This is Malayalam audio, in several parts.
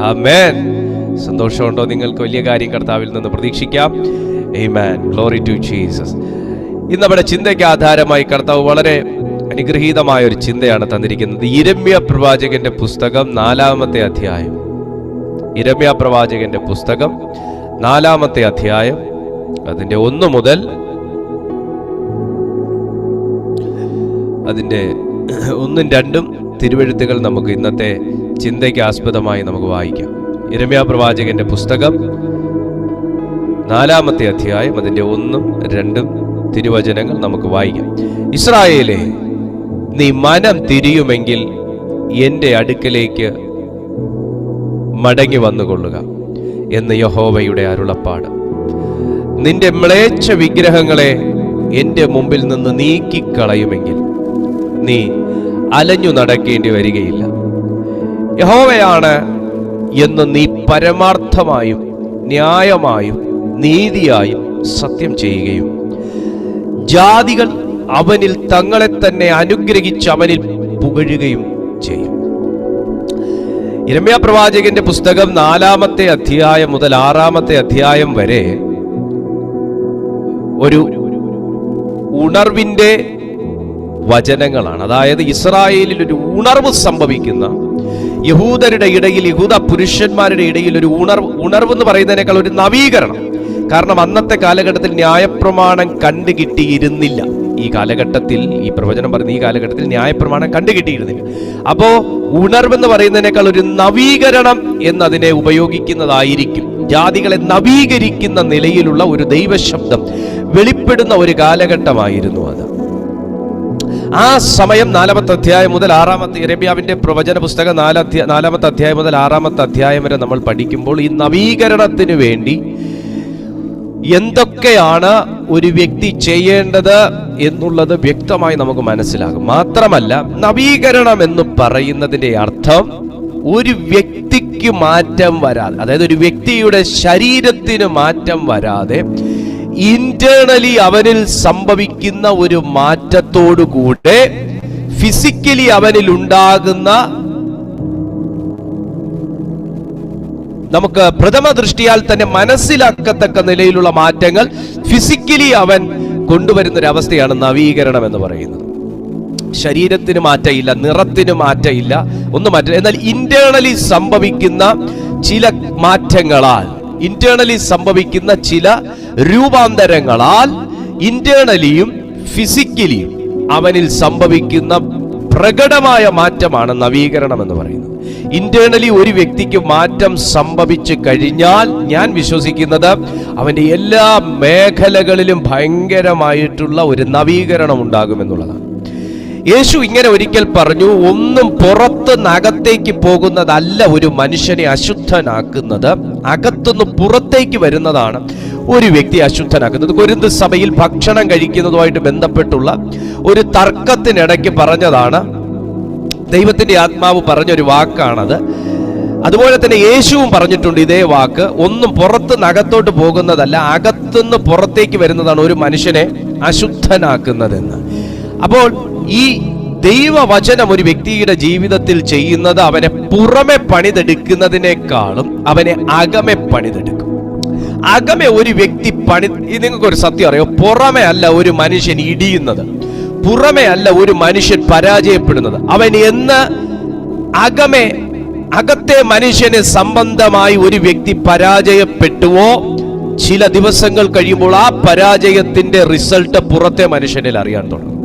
ആമേൻ. സന്തോഷമുണ്ടോ നിങ്ങൾക്ക്? വലിയ കാര്യം കർത്താവിൽ നിന്ന് പ്രതീക്ഷിക്കാം. ആമേൻ. Glory to Jesus. ഇന്ന് നമ്മുടെ ചിന്തയ്ക്ക് ആധാരമായി കർത്താവ് വളരെ അനുഗ്രഹീതമായ ഒരു ചിന്തയാണ് തന്നിരിക്കുന്നത്. യിരെമ്യ പ്രവാചകന്റെ പുസ്തകം 4-ാമത്തെ അധ്യായം. യിരെമ്യ പ്രവാചകന്റെ പുസ്തകം 4-ാമത്തെ അധ്യായം, അതിന്റെ 1 മുതൽ അതിന്റെ 1ഉം 2ഉം തിരുവെഴുത്തുകൾ നമുക്ക് ഇന്നത്തെ ചിന്തയ്ക്ക് ആസ്പദമായി നമുക്ക് വായിക്കാം. യിരെമ്യ പ്രവാചകന്റെ പുസ്തകം 4-ാമത്തെ അധ്യായം, അതിന്റെ 1ഉം 2ഉം തിരുവചനങ്ങൾ നമുക്ക് വായിക്കാം. ഇസ്രായേലേ, നീ മനം തിരിയുമെങ്കിൽ എൻ്റെ അടുക്കലേക്ക് മടങ്ങി വന്നുകൊള്ളുക എന്ന് യഹോവയുടെ അരുളപ്പാട്. നിന്റെ മ്ലേച്ഛ വിഗ്രഹങ്ങളെ എൻ്റെ മുമ്പിൽ നിന്ന് നീക്കിക്കളയുമെങ്കിൽ നീ അലഞ്ഞു നടക്കേണ്ടി വരികയില്ല. യഹോവയാണ് എന്ന് നീ പരമാർത്ഥമായും ന്യായമായും നീതിയായും സത്യം ചെയ്യുകയും ജാതികൾ അവനിൽ തങ്ങളെ തന്നെ അനുഗ്രഹിച്ച് അവനിൽ പുകഴുകയും ചെയ്യും. യിരെമ്യ പ്രവാചകന്റെ പുസ്തകം 4-ാമത്തെ അധ്യായം മുതൽ 6-ാമത്തെ അധ്യായം വരെ ഒരു ഉണർവിന്റെ വചനങ്ങളാണ്. അതായത് ഇസ്രായേലിൽ ഒരു ഉണർവ് സംഭവിക്കുന്ന, യഹൂദരുടെ ഇടയിൽ, യഹൂദ പുരുഷന്മാരുടെ ഇടയിൽ ഒരു ഉണർവ് എന്ന് പറയുന്നതിനേക്കാൾ ഒരു നവീകരണം. കാരണം അന്നത്തെ കാലഘട്ടത്തിൽ ന്യായപ്രമാണം കണ്ടുകിട്ടിയിരുന്നില്ല. ഈ കാലഘട്ടത്തിൽ, ഈ പ്രവചനം പറയുന്ന ഈ കാലഘട്ടത്തിൽ ന്യായപ്രമാണം കണ്ടുകിട്ടിയിരുന്നില്ല. അപ്പോ ഉണർവെന്ന് പറയുന്നതിനേക്കാൾ ഒരു നവീകരണം എന്നതിനെ ഉപയോഗിക്കുന്നതായിരിക്കും. ജാതികളെ നവീകരിക്കുന്ന നിലയിലുള്ള ഒരു ദൈവശബ്ദം വെളിപ്പെടുന്ന ഒരു കാലഘട്ടമായിരുന്നു അത്. ആ സമയം 4-ാമത്തെ അധ്യായം മുതൽ 6-ാമത്തെ യിരെമ്യാവിന്റെ പ്രവചന പുസ്തകം 4-ാമത്തെ അധ്യായം മുതൽ 6-ാമത്തെ അധ്യായം വരെ നമ്മൾ പഠിക്കുമ്പോൾ ഈ നവീകരണത്തിന് വേണ്ടി എന്തൊക്കെയാണ് ഒരു വ്യക്തി ചെയ്യേണ്ടത് എന്നുള്ളത് വ്യക്തമായി നമുക്ക് മനസ്സിലാകും. മാത്രമല്ല, നവീകരണം എന്ന് പറയുന്നതിന്റെ അർത്ഥം ഒരു വ്യക്തിക്ക് മാറ്റം വരാതെ, അതായത് ഒരു വ്യക്തിയുടെ ശരീരത്തിന് മാറ്റം വരാതെ ഇന്റേണലി അവനിൽ സംഭവിക്കുന്ന ഒരു മാറ്റത്തോടുകൂടെ ഫിസിക്കലി അവനിൽ ഉണ്ടാകുന്ന, നമുക്ക് പ്രഥമ ദൃഷ്ടിയാൽ തന്നെ മനസ്സിലാക്കത്തക്ക നിലയിലുള്ള മാറ്റങ്ങൾ ഫിസിക്കലി അവൻ കൊണ്ടുവരുന്ന ഒരു അവസ്ഥയാണ് നവീകരണം എന്ന് പറയുന്നത്. ശരീരത്തിന് മാറ്റമില്ല, നിറത്തിന് മാറ്റമില്ല, ഒന്നും മാറ്റില്ല. എന്നാൽ ഇന്റേണലി സംഭവിക്കുന്ന ചില മാറ്റങ്ങളാൽ, ഇന്റേണലി സംഭവിക്കുന്ന ചില രൂപാന്തരങ്ങളാൽ ഇന്റേണലിയും ഫിസിക്കലിയും അവനിൽ സംഭവിക്കുന്ന പ്രകടമായ മാറ്റമാണ് നവീകരണം എന്ന് പറയുന്നത്. ഇന്റേണലി ഒരു വ്യക്തിക്ക് മാറ്റം സംഭവിച്ചു കഴിഞ്ഞാൽ ഞാൻ വിശ്വസിക്കുന്നത് അവന്റെ എല്ലാ മേഖലകളിലും ഭയങ്കരമായിട്ടുള്ള ഒരു നവീകരണം ഉണ്ടാകുമെന്നുള്ളതാണ്. യേശു ഇങ്ങനെ ഒരിക്കൽ പറഞ്ഞു, ഒന്നും പുറത്ത് അകത്തേക്ക് പോകുന്നതല്ല ഒരു മനുഷ്യനെ അശുദ്ധനാക്കുന്നത്, അകത്തുനിന്ന് പുറത്തേക്ക് വരുന്നതാണ് ഒരു വ്യക്തി അശുദ്ധനാക്കുന്നത്. കൊരിന്ത് സഭയിൽ ഭക്ഷണം കഴിക്കുന്നതുമായിട്ട് ബന്ധപ്പെട്ടുള്ള ഒരു തർക്കത്തിനിടയ്ക്ക് പറഞ്ഞതാണ്, ദൈവത്തിന്റെ ആത്മാവ് പറഞ്ഞൊരു വാക്കാണത്. അതുപോലെ തന്നെ യേശുവും പറഞ്ഞിട്ടുണ്ട് ഇതേ വാക്ക്. ഒന്നും പുറത്തുനിന്ന് അകത്തോട്ട് പോകുന്നതല്ല, അകത്തുനിന്ന് പുറത്തേക്ക് വരുന്നതാണ് ഒരു മനുഷ്യനെ അശുദ്ധനാക്കുന്നതെന്ന്. അപ്പോൾ ഈ ദൈവവചനം ഒരു വ്യക്തിയുടെ ജീവിതത്തിൽ ചെയ്യുന്നത് അവനെ പുറമെ പണിതെടുക്കുന്നതിനേക്കാളും അവനെ അകമെ പണിതെടുക്കും. അകമെ ഒരു വ്യക്തി നിങ്ങൾക്കൊരു സത്യം അറിയോ? പുറമെ അല്ല ഒരു മനുഷ്യൻ ഇടിയുന്നത്, പുറമെ അല്ല ഒരു മനുഷ്യൻ പരാജയപ്പെടുന്നത്. അവൻ എന്ന് അകത്തെ മനുഷ്യന് സംബന്ധമായി ഒരു വ്യക്തി പരാജയപ്പെട്ടുവോ, ചില ദിവസങ്ങൾ കഴിയുമ്പോൾ ആ പരാജയത്തിന്റെ റിസൾട്ട് പുറത്തെ മനുഷ്യനിൽ അറിയാൻ തുടങ്ങും.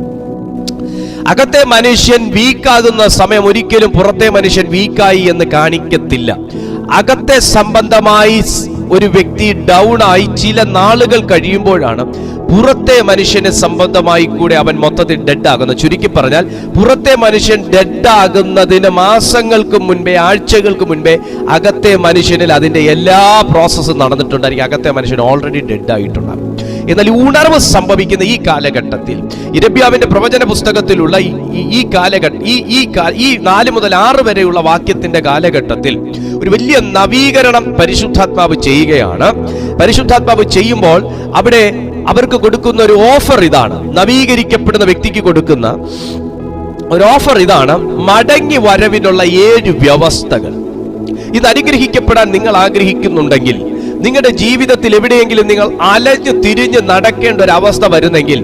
അകത്തെ മനുഷ്യൻ വീക്കാകുന്ന സമയം ഒരിക്കലും പുറത്തെ മനുഷ്യൻ വീക്കായി എന്ന് കാണിക്കത്തില്ല. അകത്തെ സംബന്ധമായി ഒരു വ്യക്തി ഡൗൺ ആയി ചില നാളുകൾ കഴിയുമ്പോഴാണ് പുറത്തെ മനുഷ്യനെ സംബന്ധമായി കൂടെ അവൻ മൊത്തത്തിൽ ഡെഡ് ആകുന്നത്. ചുരുക്കി പറഞ്ഞാൽ, പുറത്തെ മനുഷ്യൻ ഡെഡ് ആകുന്നതിന് മാസങ്ങൾക്ക് മുൻപേ, ആഴ്ചകൾക്ക് മുൻപേ അകത്തെ മനുഷ്യനിൽ അതിന്റെ എല്ലാ പ്രോസസ്സും നടന്നിട്ടുണ്ടായിരിക്കും. അകത്തെ മനുഷ്യൻ ഓൾറെഡി ഡെഡ് ആയിട്ടുണ്ടാകും. എന്നാൽ ഉണർവ് സംഭവിക്കുന്ന ഈ കാലഘട്ടത്തിൽ, യിരെമ്യാവിന്റെ പ്രവചന പുസ്തകത്തിലുള്ള ഈ കാലഘട്ടം, ഈ 4 മുതൽ 6 വരെയുള്ള വാക്യത്തിന്റെ കാലഘട്ടത്തിൽ ഒരു വലിയ നവീകരണം പരിശുദ്ധാത്മാവ് ചെയ്യുകയാണ്. പരിശുദ്ധാത്മാവ് ചെയ്യുമ്പോൾ അവിടെ അവർക്ക് കൊടുക്കുന്ന ഒരു ഓഫർ ഇതാണ്, നവീകരിക്കപ്പെടുന്ന വ്യക്തിക്ക് കൊടുക്കുന്ന ഒരു ഓഫർ ഇതാണ്: മടങ്ങി വരവിനുള്ള 7 വ്യവസ്ഥകൾ. ഇത് അനുഗ്രഹിക്കപ്പെടാൻ നിങ്ങൾ ആഗ്രഹിക്കുന്നുണ്ടെങ്കിൽ, നിങ്ങളുടെ ജീവിതത്തിൽ എവിടെയെങ്കിലും നിങ്ങൾ അലഞ്ഞു തിരിഞ്ഞ് നടക്കേണ്ട ഒരു അവസ്ഥ വരുന്നെങ്കിൽ,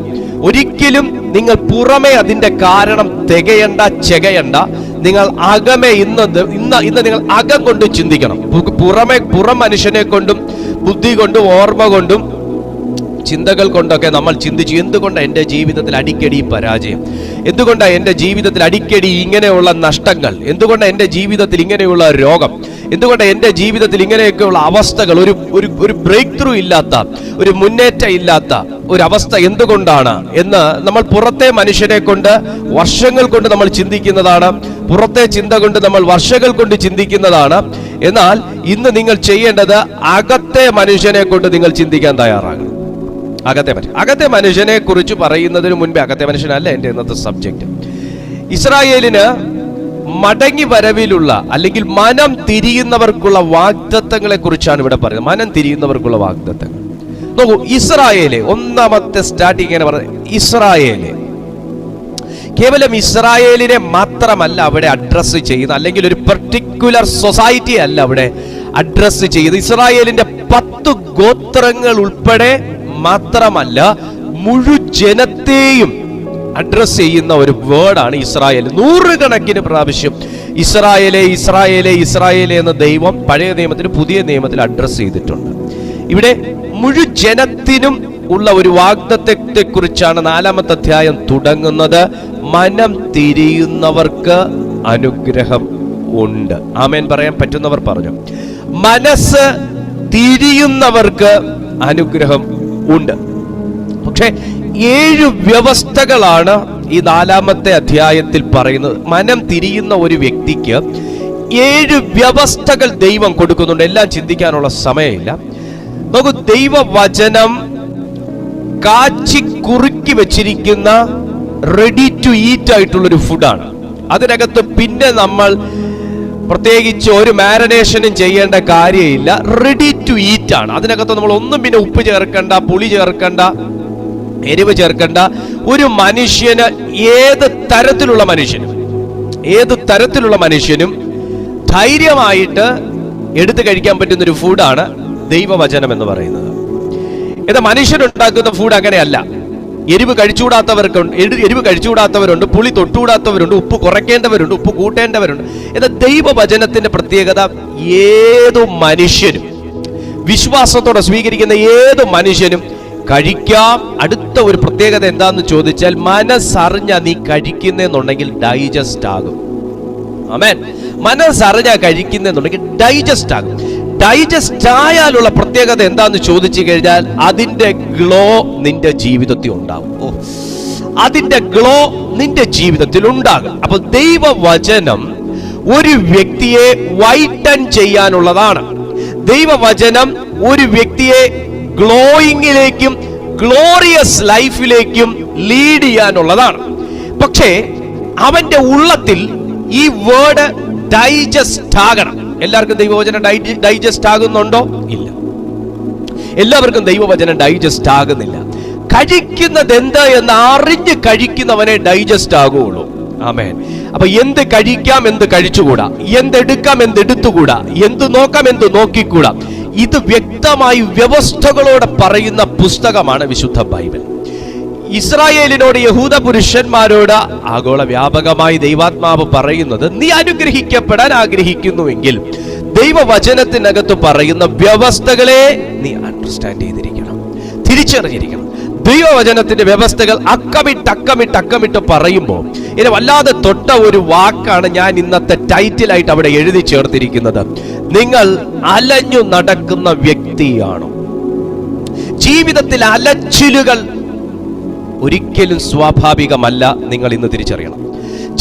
ഒരിക്കലും നിങ്ങൾ പുറമെ അതിന്റെ കാരണം തികയണ്ട, ചെകയണ്ട. നിങ്ങൾ അകമേ ഇന്ന് നിങ്ങൾ അകം കൊണ്ട് ചിന്തിക്കണം. പുറം മനുഷ്യനെ കൊണ്ടും ബുദ്ധി കൊണ്ടും ഓർമ്മ കൊണ്ടും ചിന്തകൾ കൊണ്ടൊക്കെ നമ്മൾ ചിന്തിച്ചു, എന്തുകൊണ്ടാണ് എൻ്റെ ജീവിതത്തിൽ അടിക്കടി പരാജയം, എന്തുകൊണ്ടാണ് എൻ്റെ ജീവിതത്തിൽ അടിക്കടി ഇങ്ങനെയുള്ള നഷ്ടങ്ങൾ, എന്തുകൊണ്ടാണ് എൻ്റെ ജീവിതത്തിൽ ഇങ്ങനെയുള്ള രോഗം, എന്തുകൊണ്ടാണ് എൻ്റെ ജീവിതത്തിൽ ഇങ്ങനെയൊക്കെയുള്ള അവസ്ഥകൾ, ഒരു ബ്രേക്ക് ത്രൂ ഇല്ലാത്ത, ഒരു മുന്നേറ്റം ഇല്ലാത്ത ഒരവസ്ഥ എന്തുകൊണ്ടാണ് എന്ന് നമ്മൾ പുറത്തെ മനുഷ്യനെ കൊണ്ട് വർഷങ്ങൾ കൊണ്ട് നമ്മൾ ചിന്തിക്കുന്നതാണ്. പുറത്തെ ചിന്ത കൊണ്ട് നമ്മൾ വർഷങ്ങൾ കൊണ്ട് ചിന്തിക്കുന്നതാണ്. എന്നാൽ ഇന്ന് നിങ്ങൾ ചെയ്യേണ്ടത് അകത്തെ മനുഷ്യനെ കൊണ്ട് നിങ്ങൾ ചിന്തിക്കാൻ തയ്യാറാകണം. അകത്തെ മനുഷ്യനെ കുറിച്ച് പറയുന്നതിന് മുൻപേ, അകത്തെ മനുഷ്യനല്ല എൻ്റെ ഇന്നത്തെ സബ്ജക്റ്റ്. ഇസ്രായേലിന് മടങ്ങി വരവിലുള്ള അല്ലെങ്കിൽ മനം തിരിയുന്നവർക്കുള്ള വാഗ്ദത്തങ്ങളെ കുറിച്ചാണ് ഇവിടെ പറയുന്നത്. മനം തിരിയുന്നവർക്കുള്ള വാഗ്ദത്തങ്ങൾ നോക്കൂ. ഇസ്രായേല് ഒന്നാമത്തെ സ്റ്റാർട്ടിങ് ഇങ്ങനെ പറയുന്നത്, ഇസ്രായേല് കേവലം ഇസ്രായേലിനെ മാത്രമല്ല അവിടെ അഡ്രസ് ചെയ്യുന്നത്, അല്ലെങ്കിൽ ഒരു പെർട്ടിക്കുലർ സൊസൈറ്റി അല്ല അവിടെ അഡ്രസ് ചെയ്യുന്നത്. ഇസ്രായേലിന്റെ 10 ഗോത്രങ്ങൾ ഉൾപ്പെടെ മാത്രമല്ല, മുഴുജനത്തെയും അഡ്രസ് ചെയ്യുന്ന ഒരു വേർഡാണ് ഇസ്രായേൽ. 100 കണക്കിന് പ്രാവശ്യം ഇസ്രായേലേ ഇസ്രായേലേ ഇസ്രായേലേ എന്ന ദൈവം പഴയ നിയമത്തിന് പുതിയ നിയമത്തിൽ അഡ്രസ് ചെയ്തിട്ടുണ്ട്. ഇവിടെ മുഴുജനത്തിനും ഉള്ള ഒരു വാഗ്ദത്തത്തെ കുറിച്ചാണ് 4-ാമത്തെ അധ്യായം തുടങ്ങുന്നത്. മനം തിരിയുന്നവർക്ക് അനുഗ്രഹം ഉണ്ട്. ആമേൻ പറയാൻ പറ്റുന്നവർ പറഞ്ഞു. മനസ്സ് തിരിയുന്നവർക്ക് അനുഗ്രഹം ഉണ്ട്. പക്ഷെ 7 വ്യവസ്ഥകളാണ് ഈ 4-ാമത്തെ അധ്യായത്തിൽ പറയുന്നത്. മനം തിരിയുന്ന ഒരു വ്യക്തിക്ക് 7 വ്യവസ്ഥകൾ ദൈവം കൊടുക്കുന്നുണ്ട്. എല്ലാം ചിന്തിക്കാനുള്ള സമയമില്ല. നോക്കൂ, ദൈവവചനം കാച്ചി കുറുക്കി വെച്ചിരിക്കുന്ന റെഡി ടു ഈറ്റ് ആയിട്ടുള്ളൊരു ഫുഡാണ്. അതിനകത്ത് പിന്നെ നമ്മൾ പ്രത്യേകിച്ച് ഒരു മാരിനേഷനും ചെയ്യേണ്ട കാര്യമില്ല. റെഡി ടു ഈറ്റ് ആണ്. അതിനകത്ത് നമ്മൾ ഒന്നും പിന്നെ ഉപ്പ് ചേർക്കണ്ട, പുളി ചേർക്കണ്ട, എരിവ് ചേർക്കണ്ട. ഒരു മനുഷ്യന് ഏത് തരത്തിലുള്ള മനുഷ്യനും ധൈര്യമായിട്ട് എടുത്തു കഴിക്കാൻ പറ്റുന്ന ഒരു ഫുഡാണ് ദൈവവചനം എന്ന് പറയുന്നത്. ഇത് മനുഷ്യരുണ്ടാക്കുന്ന ഫുഡ് അങ്ങനെയല്ല. എരിവ് കഴിച്ചുകൂടാത്തവരുണ്ട്, പുളി തൊട്ടുകൂടാത്തവരുണ്ട്, ഉപ്പ് കുറയ്ക്കേണ്ടവരുണ്ട്, ഉപ്പ് കൂട്ടേണ്ടവരുണ്ട്. എന്നാൽ ദൈവവചനത്തിന്റെ പ്രത്യേകത, ഏതു മനുഷ്യനും വിശ്വാസത്തോടെ സ്വീകരിക്കുന്ന ഏത് മനുഷ്യനും കഴിക്കാം. അടുത്ത ഒരു പ്രത്യേകത എന്താന്ന് ചോദിച്ചാൽ, മനസ്സറിഞ്ഞ നീ കഴിക്കുന്നെന്നുണ്ടെങ്കിൽ ഡൈജസ്റ്റ് ആകും. ആമേൻ. മനസ്സറിഞ്ഞ കഴിക്കുന്നെന്നുണ്ടെങ്കിൽ ഡൈജസ്റ്റ് ആകും. ഡൈജസ്റ്റ് ആയാലുള്ള പ്രത്യേകത എന്താന്ന് ചോദിച്ചു കഴിഞ്ഞാൽ, അതിന്റെ ഗ്ലോ നിന്റെ ജീവിതത്തിൽ ഉണ്ടാകും. അതിന്റെ ഗ്ലോ നിന്റെ ജീവിതത്തിൽ ഉണ്ടാകും. അപ്പൊ ദൈവവചനം ഒരു വ്യക്തിയെ വൈറ്റൻ ചെയ്യാനുള്ളതാണ്. ദൈവവചനം ഒരു വ്യക്തിയെ ഗ്ലോയിങ്ങിലേക്കും ഗ്ലോറിയസ് ലൈഫിലേക്കും ലീഡ് ചെയ്യാനുള്ളതാണ്. പക്ഷേ അവന്റെ ഉള്ളത്തിൽ ഈ വേർഡ് ഡൈജസ്റ്റ് ആകണം. എല്ലാവർക്കും ദൈവവചനം ഡൈജസ്റ്റ് ആകുന്നുണ്ടോ? ഇല്ല. എല്ലാവർക്കും ദൈവവചനം ഡൈജസ്റ്റ് ആകുന്നില്ല. കഴിക്കുന്നത് എന്താ എന്ന് അറിഞ്ഞ് കഴിക്കുന്നവനെ ഡൈജസ്റ്റ് ആകുള്ളൂ. ആമേൻ. അപ്പൊ എന്ത് കഴിക്കാം, എന്ത് കഴിച്ചുകൂടാ, എന്തെടുക്കാം, എന്തെടുത്തുകൂടാ, എന്ത് നോക്കാം, എന്ത് നോക്കിക്കൂടാ, ഇത് വ്യക്തമായി വ്യവസ്ഥകളോടെ പറയുന്ന പുസ്തകമാണ് വിശുദ്ധ ബൈബിൾ. ഇസ്രായേലിനോട്, യഹൂദ പുരുഷന്മാരോട് ആഗോള വ്യാപകമായി ദൈവാത്മാവ് പറയുന്നത്, നീ അനുഗ്രഹിക്കപ്പെടാൻ ആഗ്രഹിക്കുന്നുവെങ്കിൽ ദൈവവചനത്തിനകത്ത് പറയുന്ന വ്യവസ്ഥകളെ നീ അണ്ടർസ്റ്റാൻഡ് ചെയ്തിരിക്കണം, തിരിച്ചറിഞ്ഞിരിക്കണം. ദൈവവചനത്തിന്റെ വ്യവസ്ഥകൾ അക്കമിട്ട് പറയുമ്പോൾ ഇനി വല്ലാതെ തൊട്ട ഒരു വാക്കാണ് ഞാൻ ഇന്നത്തെ ടൈറ്റിലായിട്ട് അവിടെ എഴുതി ചേർത്തിരിക്കുന്നത്. നിങ്ങൾ അലഞ്ഞു നടക്കുന്ന വ്യക്തിയാണോ? ജീവിതത്തിൽ അലച്ചിലുകൾ ഒരിക്കലും സ്വാഭാവികമല്ല. നിങ്ങൾ ഇന്ന് തിരിച്ചറിയണം,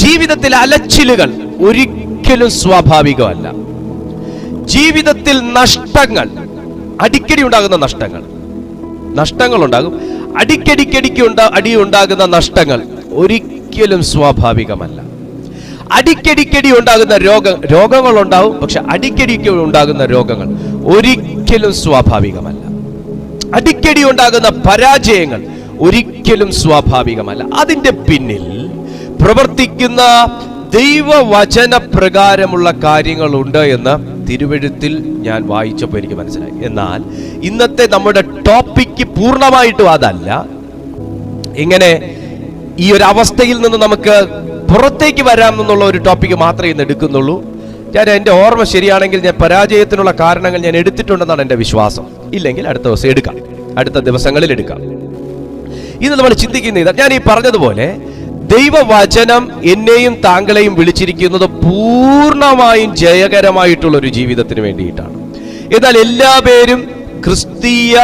ജീവിതത്തിൽ അലച്ചിലുകൾ ഒരിക്കലും സ്വാഭാവികമല്ല. ജീവിതത്തിൽ നഷ്ടങ്ങൾ, അടിക്കടി ഉണ്ടാകുന്ന നഷ്ടങ്ങൾ ഉണ്ടാകും. അടിക്കടിക്കടിക്ക് ഉണ്ടാകുന്ന നഷ്ടങ്ങൾ ഒരിക്കലും സ്വാഭാവികമല്ല. അടിക്കടിക്കടി ഉണ്ടാകുന്ന രോഗങ്ങൾ ഉണ്ടാവും. പക്ഷെ അടിക്കടിക്ക് ഉണ്ടാകുന്ന രോഗങ്ങൾ ഒരിക്കലും സ്വാഭാവികമല്ല. അടിക്കടി ഉണ്ടാകുന്ന പരാജയങ്ങൾ ഒരിക്കലും സ്വാഭാവികമല്ല. അതിന്റെ പിന്നിൽ പ്രവർത്തിക്കുന്ന ദൈവവചന പ്രകാരമുള്ള കാര്യങ്ങളുണ്ട് എന്ന് തിരുവെഴുത്തിൽ ഞാൻ വായിച്ചപ്പോൾ എനിക്ക് മനസ്സിലായി. എന്നാൽ ഇന്നത്തെ നമ്മുടെ ടോപ്പിക്ക് പൂർണ്ണമായിട്ടും അതല്ല. ഇങ്ങനെ ഈ ഒരു അവസ്ഥയിൽ നിന്ന് നമുക്ക് പുറത്തേക്ക് വരാം എന്നുള്ള ഒരു ടോപ്പിക്ക് മാത്രമേ ഇന്ന് എടുക്കുന്നുള്ളൂ. എൻ്റെ ഓർമ്മ ശരിയാണെങ്കിൽ ഞാൻ പരാജയത്തിനുള്ള കാരണങ്ങൾ ഞാൻ എടുത്തിട്ടുണ്ടെന്നാണ് എൻ്റെ വിശ്വാസം. ഇല്ലെങ്കിൽ അടുത്ത ദിവസം എടുക്കാം, അടുത്ത ദിവസങ്ങളിൽ എടുക്കാം. ഇന്ന് നമ്മൾ ചിന്തിക്കുന്ന ഞാൻ ഈ പറഞ്ഞതുപോലെ ദൈവവചനം എന്നെയും താങ്കളെയും വിളിച്ചിരിക്കുന്നത് പൂർണ്ണമായും ജയകരമായിട്ടുള്ള ഒരു ജീവിതത്തിന് വേണ്ടിയിട്ടാണ്. എന്നാൽ എല്ലാ പേരും ക്രിസ്തീയ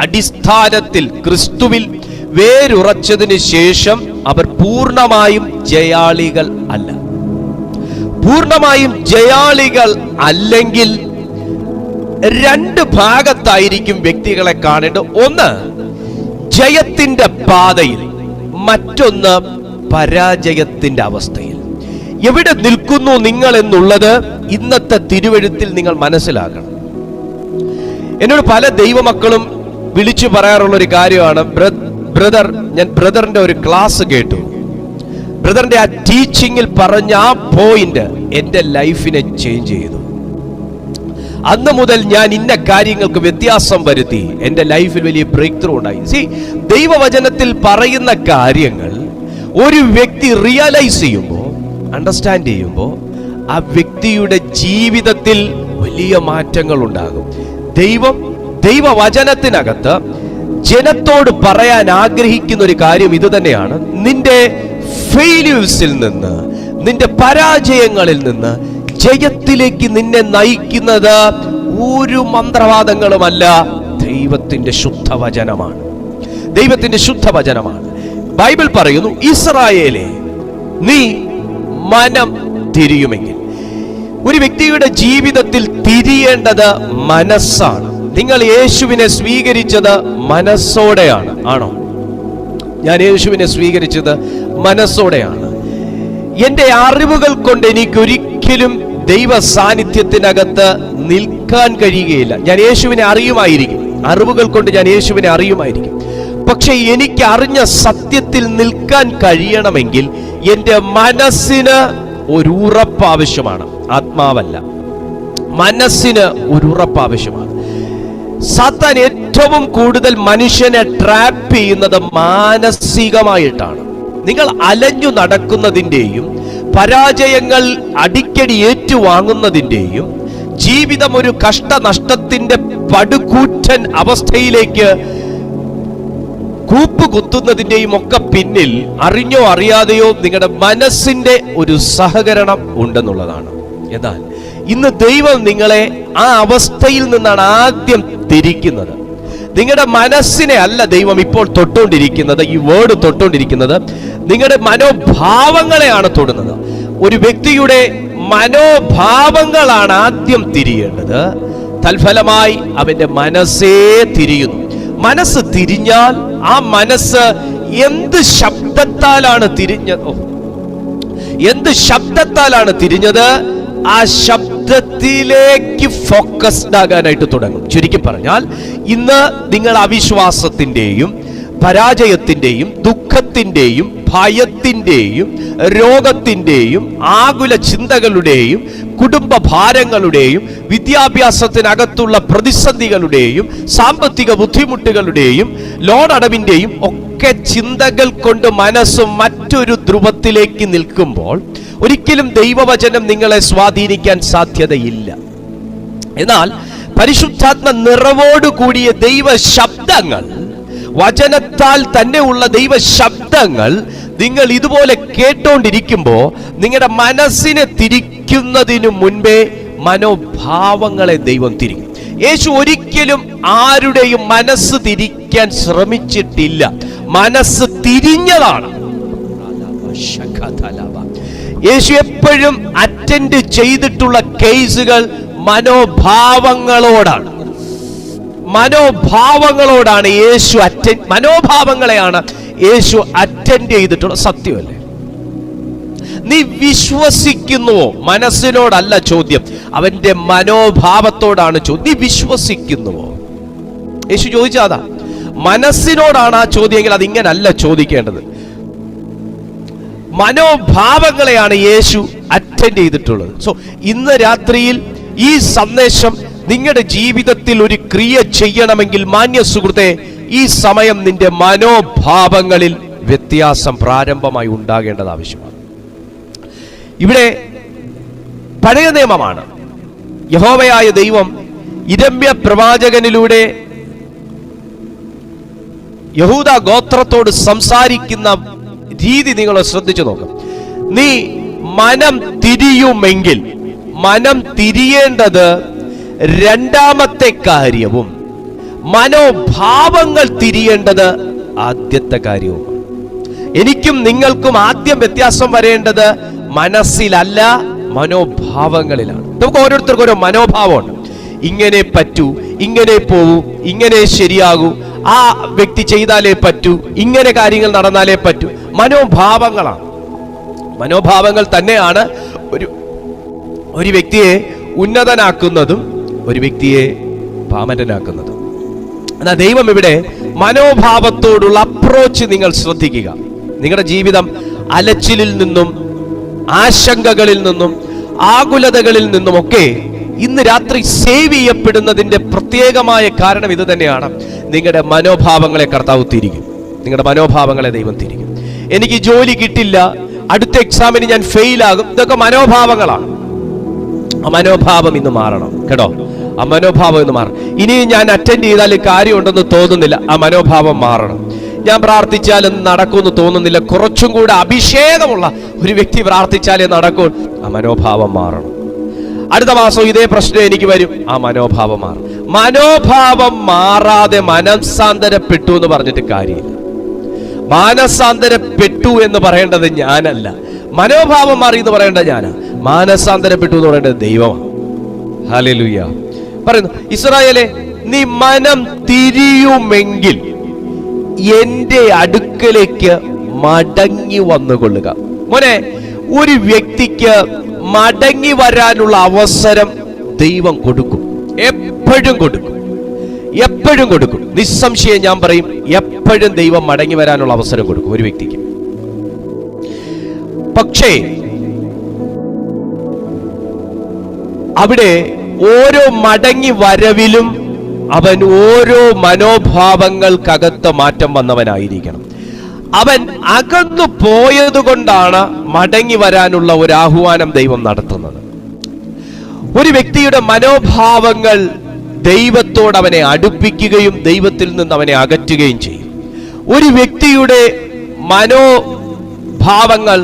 അടിസ്ഥാനത്തിൽ ക്രിസ്തുവിൽ വേരുറച്ചതിന് ശേഷം അവർ പൂർണ്ണമായും ജയാളികൾ അല്ല. പൂർണ്ണമായും ജയാളികൾ അല്ലെങ്കിൽ രണ്ട് ഭാഗത്തായിരിക്കും വ്യക്തികളെ കാണേണ്ടത്. ഒന്ന് ജയത്തിന്റെ പാതയിൽ, മറ്റൊന്ന് പരാജയത്തിന്റെ അവസ്ഥയിൽ. എവിടെ നിൽക്കുന്നു നിങ്ങൾ എന്നുള്ളത് ഇന്നത്തെ തിരുവെഴുത്തിൽ നിങ്ങൾ മനസ്സിലാക്കണം. എന്നോട് പല ദൈവമക്കളും വിളിച്ചു പറയാറുള്ള ഒരു കാര്യമാണ്, ബ്രദർ, ഞാൻ ബ്രദറിന്റെ ഒരു ക്ലാസ് കേട്ടു. ബ്രദറിന്റെ ആ ടീച്ചിങ്ങിൽ പറഞ്ഞ ആ പോയിന്റ് എൻ്റെ ലൈഫിനെ ചേഞ്ച് ചെയ്തു. അന്ന് മുതൽ ഞാൻ ഇന്ന കാര്യങ്ങൾക്ക് വ്യത്യാസം വരുത്തി, എൻ്റെ ലൈഫിൽ വലിയ ബ്രേക്ക് ത്രൂ ഉണ്ടായി. ദൈവവചനത്തിൽ പറയുന്ന കാര്യങ്ങൾ ഒരു വ്യക്തി റിയലൈസ് ചെയ്യുമ്പോൾ, അണ്ടർസ്റ്റാൻഡ് ചെയ്യുമ്പോൾ, ആ വ്യക്തിയുടെ ജീവിതത്തിൽ വലിയ മാറ്റങ്ങൾ ഉണ്ടാകും. ദൈവവചനത്തിനകത്ത് ജനത്തോട് പറയാൻ ആഗ്രഹിക്കുന്ന ഒരു കാര്യം ഇത് തന്നെയാണ്. നിന്റെ ഫെയില്യൂഴ്സിൽ നിന്ന്, നിന്റെ പരാജയങ്ങളിൽ നിന്ന് ജയത്തിലേക്ക് നിന്നെ നയിക്കുന്നത് ഒരു മന്ത്രവാദങ്ങളുമല്ല, ദൈവത്തിന്റെ ശുദ്ധവചനമാണ്. ദൈവത്തിന്റെ ശുദ്ധവചനമാണ്. ബൈബിൾ പറയുന്നു, ഇസ്രായേലേ, നീ മനം തിരിയുമെങ്കിൽ. ഒരു വ്യക്തിയുടെ ജീവിതത്തിൽ തിരിയേണ്ടത് മനസ്സാണ്. നിങ്ങൾ യേശുവിനെ സ്വീകരിച്ചത് മനസ്സോടെയാണ്, ആണോ? ഞാൻ യേശുവിനെ സ്വീകരിച്ചത് മനസ്സോടെയാണ്. എൻ്റെ അറിവുകൾ കൊണ്ട് എനിക്കൊരിക്കലും ദൈവ സാന്നിധ്യത്തിനകത്ത് നിൽക്കാൻ കഴിയുകയില്ല. ഞാൻ യേശുവിനെ അറിയുമായിരിക്കും, അറിവുകൾ കൊണ്ട് ഞാൻ യേശുവിനെ അറിയുമായിരിക്കും. പക്ഷെ എനിക്ക് അറിഞ്ഞ സത്യത്തിൽ നിൽക്കാൻ കഴിയണമെങ്കിൽ എൻ്റെ മനസ്സിന് ഒരു ഉറപ്പ് ആവശ്യമാണ്, ആത്മാവല്ല. മനസ്സിന് ഒരു ഉറപ്പ് ആവശ്യമാണ്. സാത്താൻ ഏറ്റവും കൂടുതൽ മനുഷ്യനെ ട്രാപ്പ് ചെയ്യുന്നത് മാനസികമായിട്ടാണ്. നിങ്ങൾ അലഞ്ഞു നടക്കുന്നതിൻ്റെയും പരാജയങ്ങൾ അടിക്കടി ഏറ്റുവാങ്ങുന്നതിൻ്റെയും ജീവിതം ഒരു കഷ്ടനഷ്ടത്തിന്റെ പടുകൂറ്റൻ അവസ്ഥയിലേക്ക് കൂപ്പുകുത്തുന്നതിൻ്റെയും ഒക്കെ പിന്നിൽ അറിഞ്ഞോ അറിയാതെയോ നിങ്ങളുടെ മനസ്സിന്റെ ഒരു സഹകരണം ഉണ്ടെന്നുള്ളതാണ്. എന്നാൽ ഇന്ന് ദൈവം നിങ്ങളെ ആ അവസ്ഥയിൽ നിന്നാണ് ആദ്യം തിരിക്കുന്നത്. നിങ്ങളുടെ മനസ്സിനെ അല്ല ദൈവം ഇപ്പോൾ തൊട്ടുകൊണ്ടിരിക്കുന്നത്, ഈ വേർഡ് തൊട്ടുകൊണ്ടിരിക്കുന്നത് നിങ്ങളുടെ മനോഭാവങ്ങളെയാണ് തൊടുന്നത്. ഒരു വ്യക്തിയുടെ മനോഭാവങ്ങളാണ് ആദ്യം തിരിയേണ്ടത്. തൽഫലമായി അവന്റെ മനസ്സേ തിരിയുന്നു. മനസ്സ് തിരിഞ്ഞാൽ ആ മനസ്സ് എന്ത് ശബ്ദത്താലാണ് തിരിഞ്ഞത്, ആ ശബ്ദത്തിലേക്ക് ഫോക്കസ്ഡ് ആകാനായിട്ട് തുടങ്ങും. ചുരുക്കി പറഞ്ഞാൽ, ഇന്ന് നിങ്ങൾ അവിശ്വാസത്തിന്റെയും പരാജയത്തിന്റെയും ദുഃഖത്തിന്റെയും ഭയത്തിന്റെയും രോഗത്തിന്റെയും ആകുല ചിന്തകളുടെയും കുടുംബ ഭാരങ്ങളുടെയും വിദ്യാഭ്യാസത്തിനകത്തുള്ള പ്രതിസന്ധികളുടെയും സാമ്പത്തിക ബുദ്ധിമുട്ടുകളുടെയും ലോൺ അടവിന്റെയും ഒക്കെ ചിന്തകൾ കൊണ്ട് മനസ്സ് മറ്റൊരു ധ്രുവത്തിലേക്ക് നിൽക്കുമ്പോൾ ഒരിക്കലും ദൈവവചനം നിങ്ങളെ സ്വാധീനിക്കാൻ സാധ്യതയില്ല. എന്നാൽ പരിശുദ്ധാത്മ നിറവോടുകൂടിയ ദൈവ ശബ്ദങ്ങൾ, വചനത്താൽ തന്നെ ഉള്ള ദൈവ ശബ്ദങ്ങൾ നിങ്ങൾ ഇതുപോലെ കേട്ടോണ്ടിരിക്കുമ്പോൾ നിങ്ങളുടെ മനസ്സിനെ തിരിക്കുന്നതിനു മുൻപേ മനോഭാവങ്ങളെ ദൈവം തിരിക്കും. യേശു ഒരിക്കലും ആരുടെയും മനസ്സ് തിരിക്കാൻ ശ്രമിച്ചിട്ടില്ല, മനസ്സ് തിരിഞ്ഞതാണ്. യേശു എപ്പോഴും അറ്റൻഡ് ചെയ്തിട്ടുള്ള കേസുകൾ മനോഭാവങ്ങളോടാണ്. മനോഭാവങ്ങളെയാണ് യേശു അറ്റൻഡ് ചെയ്തിട്ടുള്ള. സത്യമല്ലേ? നീ വിശ്വസിക്കുന്നുവോ? മനസ്സിനോടല്ല ചോദ്യം, അവന്റെ മനോഭാവത്തോടാണ് ചോദ്യം. നീ വിശ്വസിക്കുന്നുവോ? യേശു ചോദിച്ചാതാ. മനസ്സിനോടാണ് ആ ചോദ്യമെങ്കിൽ അതിങ്ങനല്ല ചോദിക്കേണ്ടത്. മനോഭാവങ്ങളെയാണ് യേശു അറ്റൻഡ് ചെയ്തിട്ടുള്ളത്. സോ ഇന്ന് രാത്രിയിൽ ഈ സന്ദേശം നിങ്ങളുടെ ജീവിതത്തിൽ ഒരു ക്രിയ ചെയ്യണമെങ്കിൽ മാന്യ സുഹൃത്തെ, ഈ സമയം നിന്റെ മനോഭാവങ്ങളിൽ വ്യത്യാസം പ്രാരംഭമായി ഉണ്ടാകേണ്ടത് ആവശ്യമാണ്. ഇവിടെ പഴയ നിയമമാണ്. യഹോവയായ ദൈവം യിരെമ്യാ പ്രവാചകനിലൂടെ യഹൂദ ഗോത്രത്തോട് സംസാരിക്കുന്ന രീതി നിങ്ങൾ ശ്രദ്ധിച്ചു നോക്കും. നീ മനം തിരിയുമെങ്കിൽ, മനം തിരിയേണ്ടത് രണ്ടാമത്തെ കാര്യവും മനോഭാവങ്ങൾ തിരിയേണ്ടത് ആദ്യത്തെ കാര്യവും. എനിക്കും നിങ്ങൾക്കും ആദ്യം വ്യത്യാസം വരേണ്ടത് മനസ്സിലല്ല, മനോഭാവങ്ങളിലാണ്. നമുക്ക് ഓരോരുത്തർക്കും ഓരോ മനോഭാവമുണ്ട്. ഇങ്ങനെ പറ്റൂ, ഇങ്ങനെ പോവൂ, ഇങ്ങനെ ശരിയാകൂ, ആ വ്യക്തി ചെയ്താലേ പറ്റൂ, ഇങ്ങനെ കാര്യങ്ങൾ നടന്നാലേ പറ്റൂ. മനോഭാവങ്ങളാണ്. മനോഭാവങ്ങൾ തന്നെയാണ് ഒരു വ്യക്തിയെ ഉന്നതനാക്കുന്നതും ഒരു വ്യക്തിയെ പാമരനാക്കുന്നതും. എന്നാൽ ദൈവം ഇവിടെ മനോഭാവത്തോടുള്ള അപ്രോച്ച് നിങ്ങൾ ശ്രദ്ധിക്കുക. നിങ്ങളുടെ ജീവിതം അലച്ചിലിൽ നിന്നും ആശങ്കകളിൽ നിന്നും ആകുലതകളിൽ നിന്നുമൊക്കെ ഇന്ന് രാത്രി സേവ് ചെയ്യപ്പെടുന്നതിന്റെ പ്രത്യേകമായ കാരണം ഇത് തന്നെയാണ്. നിങ്ങളുടെ മനോഭാവങ്ങളെ കർത്താവ് തിരിക്കും. നിങ്ങളുടെ മനോഭാവങ്ങളെ ദൈവം തിരിക്കും. എനിക്ക് ജോലി കിട്ടില്ല, അടുത്ത എക്സാമിന് ഞാൻ ഫെയിലാകും, ഇതൊക്കെ മനോഭാവങ്ങളാണ്. ആ മനോഭാവം ഇന്ന് മാറണം കേട്ടോ. ആ മനോഭാവം ഇന്ന് മാറണം. ഇനിയും ഞാൻ അറ്റൻഡ് ചെയ്താൽ കാര്യമുണ്ടെന്ന് തോന്നുന്നില്ല, ആ മനോഭാവം മാറണം. ഞാൻ പ്രാർത്ഥിച്ചാലും നടക്കുമെന്ന് തോന്നുന്നില്ല, കുറച്ചും കൂടെ അഭിഷേകമുള്ള ഒരു വ്യക്തി പ്രാർത്ഥിച്ചാലേ നടക്കൂ, ആ മനോഭാവം മാറണം. അടുത്ത മാസം ഇതേ പ്രശ്നം എനിക്ക് വരും, ആ മനോഭാവം മാറും. മനോഭാവം മാറാതെ മനസ്സാന്തരപ്പെട്ടു എന്ന് പറഞ്ഞിട്ട് കാര്യമില്ല. മാനസാന്തരപ്പെട്ടു എന്ന് പറയേണ്ടത് ഞാനല്ല, മനോഭാവം മാറി എന്ന് പറയേണ്ടത് ഞാനാ. മാനസാന്തരപ്പെട്ടു എന്ന് പറയേണ്ടത് ദൈവമാണ്. ഹല്ലേലൂയ. പറയുന്നു, ഇസ്രായേലേ, നീ മനം തിരിയുമെങ്കിൽ എന്റെ അടുക്കലേക്ക് മടങ്ങി വന്നുകൊള്ളുക. മോനെ, ഒരു വ്യക്തിക്ക് മടങ്ങി വരാനുള്ള അവസരം ദൈവം കൊടുക്കും, എപ്പോഴും കൊടുക്കും, എപ്പോഴും കൊടുക്കും. നിസ്സംശയം ഞാൻ പറയും, എപ്പോഴും ദൈവം മടങ്ങി വരാനുള്ള അവസരം കൊടുക്കും ഒരു വ്യക്തിക്ക്. പക്ഷേ അവിടെ ഓരോ മടങ്ങി വരവിലും അവൻ ഓരോ മനോഭാവങ്ങൾക്കകത്ത് മാറ്റം വന്നവനായിരിക്കണം. അവൻ അകന്നു പോയത് കൊണ്ടാണ് മടങ്ങി വരാനുള്ള ഒരു ആഹ്വാനം ദൈവം നടത്തുന്നത്. ഒരു വ്യക്തിയുടെ മനോഭാവങ്ങൾ ദൈവത്തോട് അവനെ അടുപ്പിക്കുകയും ദൈവത്തിൽ നിന്ന് അവനെ അകറ്റുകയും ചെയ്യും. ഒരു വ്യക്തിയുടെ മനോഭാവങ്ങൾ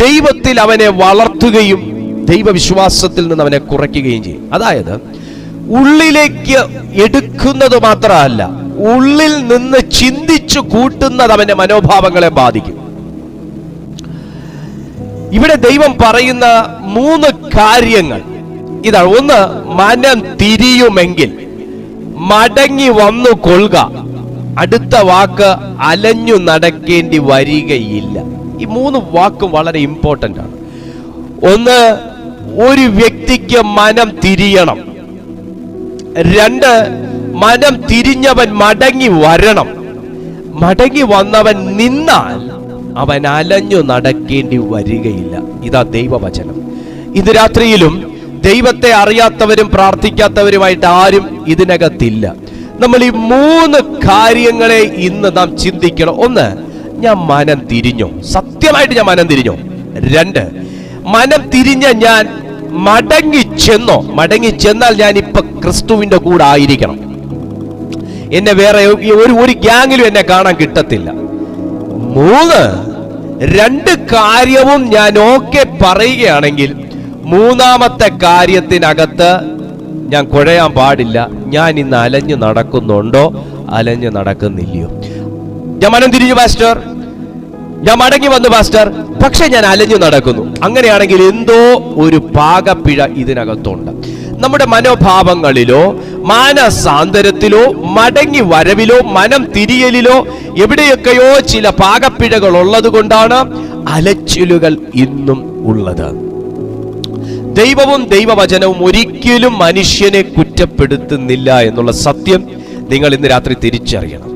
ദൈവത്തിൽ അവനെ വളർത്തുകയും ദൈവവിശ്വാസത്തിൽ നിന്ന് അവനെ കുറയ്ക്കുകയും ചെയ്യും. അതായത് ഉള്ളിലേക്ക് എടുക്കുന്നത് മാത്രമല്ല, ഉള്ളിൽ നിന്ന് ചിന്തിച്ചു കൂട്ടുന്നത് അവന്റെ മനോഭാവങ്ങളെ ബാധിക്കും. ഇവിടെ ദൈവം പറയുന്ന 3 കാര്യങ്ങൾ ഇതാണ്. ഒന്ന്, മനം തിരിയുമെങ്കിൽ മടങ്ങി വന്നു കൊള്ളുക. അടുത്ത വാക്ക്, അലഞ്ഞു നടക്കേണ്ടി വരികയില്ല. ഈ 3 വാക്കും വളരെ ഇമ്പോർട്ടന്റ് ആണ്. ഒന്ന്, ഒരു വ്യക്തിക്ക് മനം തിരിയണം. 2, മനം തിരിഞ്ഞവൻ മടങ്ങി വരണം. മടങ്ങി വന്നവൻ നിന്നാൽ അവൻ അലഞ്ഞു നടക്കേണ്ടി വരികയില്ല. ഇതാ ദൈവവചനം. ഇത് രാത്രിയിലും ദൈവത്തെ അറിയാത്തവരും പ്രാർത്ഥിക്കാത്തവരുമായിട്ട് ആരും ഇതിനകത്തില്ല. നമ്മൾ ഈ 3 കാര്യങ്ങളെ ഇന്ന് നാം ചിന്തിക്കണം. ഒന്ന്, ഞാൻ മനം തിരിഞ്ഞോ? സത്യമായിട്ട് ഞാൻ മനം തിരിഞ്ഞോ? 2, മനം തിരിഞ്ഞ ഞാൻ മടങ്ങി ചെന്നോ? മടങ്ങി ചെന്നാൽ ഞാൻ ഇപ്പൊ ക്രിസ്തുവിന്റെ കൂടെ ആയിരിക്കണം. എന്നെ വേറെ ഒരു ഗ്യാങ്ങിലും എന്നെ കാണാൻ കിട്ടത്തില്ല. 3, 2 കാര്യവും ഞാൻ ഓക്കെ പറയുകയാണെങ്കിൽ 3ാമത്തെ കാര്യത്തിനകത്ത് ഞാൻ കുഴയാൻ പാടില്ല. ഞാൻ ഇന്ന് അലഞ്ഞു നടക്കുന്നുണ്ടോ, അലഞ്ഞു നടക്കുന്നില്ലയോ? ഞാൻ മനം തിരിഞ്ഞു പാസ്റ്റർ, ഞാൻ മടങ്ങി വന്നു പാസ്റ്റർ, പക്ഷെ ഞാൻ അലഞ്ഞു നടക്കുന്നു. അങ്ങനെയാണെങ്കിൽ എന്തോ ഒരു പാകപ്പിഴ ഇതിനകത്തുണ്ട്. നമ്മുടെ മനോഭാവങ്ങളിലോ മാനസാന്തരത്തിലോ മടങ്ങി വരവിലോ മനം തിരിയലിലോ എവിടെയൊക്കെയോ ചില പാകപ്പിഴകൾ ഉള്ളത് കൊണ്ടാണ് അലച്ചിലുകൾ ഇന്നും ഉള്ളത്. ദൈവവും ദൈവവചനവും ഒരിക്കലും മനുഷ്യനെ കുറ്റപ്പെടുത്തുന്നില്ല എന്നുള്ള സത്യം നിങ്ങൾ ഇന്ന് രാത്രി തിരിച്ചറിയണം.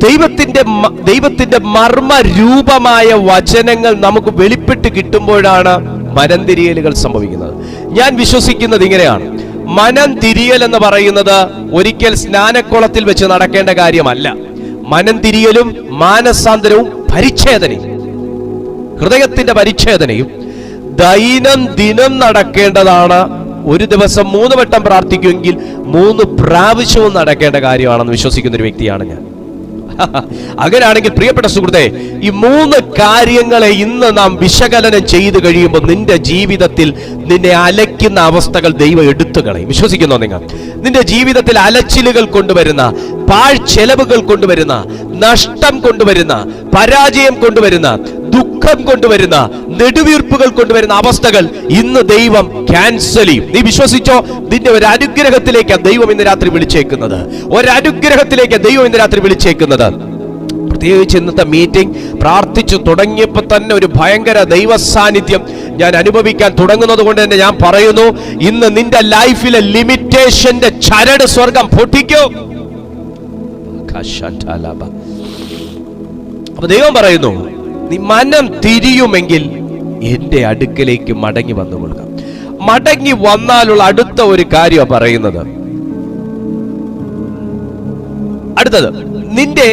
ദൈവത്തിന്റെ മർമ്മ രൂപമായ വചനങ്ങൾ നമുക്ക് വെളിപ്പെട്ട് കിട്ടുമ്പോഴാണ് മനം തിരിയലുകൾ സംഭവിക്കുന്നത്. ഞാൻ വിശ്വസിക്കുന്നത് ഇങ്ങനെയാണ്. മനം തിരിയൽ എന്ന് പറയുന്നത് ഒരിക്കൽ സ്നാനക്കുളത്തിൽ വെച്ച് നടക്കേണ്ട കാര്യമല്ല. മനം തിരിയലും മാനസാന്തരവും പരിച്ഛേദനയും, ഹൃദയത്തിന്റെ പരിച്ഛേദനയും ദൈനംദിനം നടക്കേണ്ടതാണ്. ഒരു ദിവസം 3 വട്ടം പ്രാർത്ഥിക്കുമെങ്കിൽ 3 പ്രാവശ്യവും നടക്കേണ്ട കാര്യമാണെന്ന് വിശ്വസിക്കുന്ന ഒരു വ്യക്തിയാണ് ഞാൻ. അങ്ങനെയാണെങ്കിൽ പ്രിയപ്പെട്ട സുഹൃത്തെ, ഈ 3 കാര്യങ്ങളെ ഇന്ന് നാം വിശകലനം ചെയ്തു കഴിയുമ്പോൾ നിന്റെ ജീവിതത്തിൽ നിന്നെ അലയ്ക്കുന്ന അവസ്ഥകൾ ദൈവം എടുത്തു കളയും. വിശ്വസിക്കുന്നോ നിങ്ങൾ? നിന്റെ ജീവിതത്തിൽ അലച്ചിലുകൾ കൊണ്ടുവരുന്ന, പാഴ്ചെലവുകൾ കൊണ്ടുവരുന്ന, നഷ്ടം കൊണ്ടുവരുന്ന, പരാജയം കൊണ്ടുവരുന്ന, ദുഃഖം കൊണ്ടുവരുന്ന, നെടുവീർപ്പുകൾ കൊണ്ടുവരുന്ന അവസ്ഥകൾ ഇന്ന് ദൈവം ക്യാൻസൽ ചെയ്യും. നീ വിശ്വസിച്ചോ? നിന്റെ ഒരു അനുഗ്രഹത്തിലേക്കാണ് ദൈവം ഇന്ന് രാത്രി വിളിച്ചേക്കുന്നത്. ഒരനുഗ്രഹത്തിലേക്കാണ് ദൈവം ഇന്ന് രാത്രി വിളിച്ചേക്കുന്നത്. പ്രത്യേകിച്ച് ഇന്നത്തെ മീറ്റിംഗ് പ്രാർത്ഥിച്ചു തുടങ്ങിയപ്പോൾ തന്നെ ഒരു ഭയങ്കര ദൈവ സാന്നിധ്യം ഞാൻ അനുഭവിക്കാൻ തുടങ്ങുന്നത് കൊണ്ട് തന്നെ ഞാൻ പറയുന്നു, ഇന്ന് നിന്റെ ലൈഫിലെ ലിമിറ്റേഷന്റെ ചരട് സ്വർഗം പൊട്ടിക്കും. അപ്പൊ ദൈവം പറയുന്നു, നീ മനം തിരിയുമെങ്കിൽ എന്റെ അടുക്കലേക്ക് മടങ്ങി വന്നുകൊള്ളുക. മടങ്ങി വന്നാലുള്ള അടുത്ത ഒരു കാര്യം പറയുന്നത്, അടുത്തത്, നിന്റെ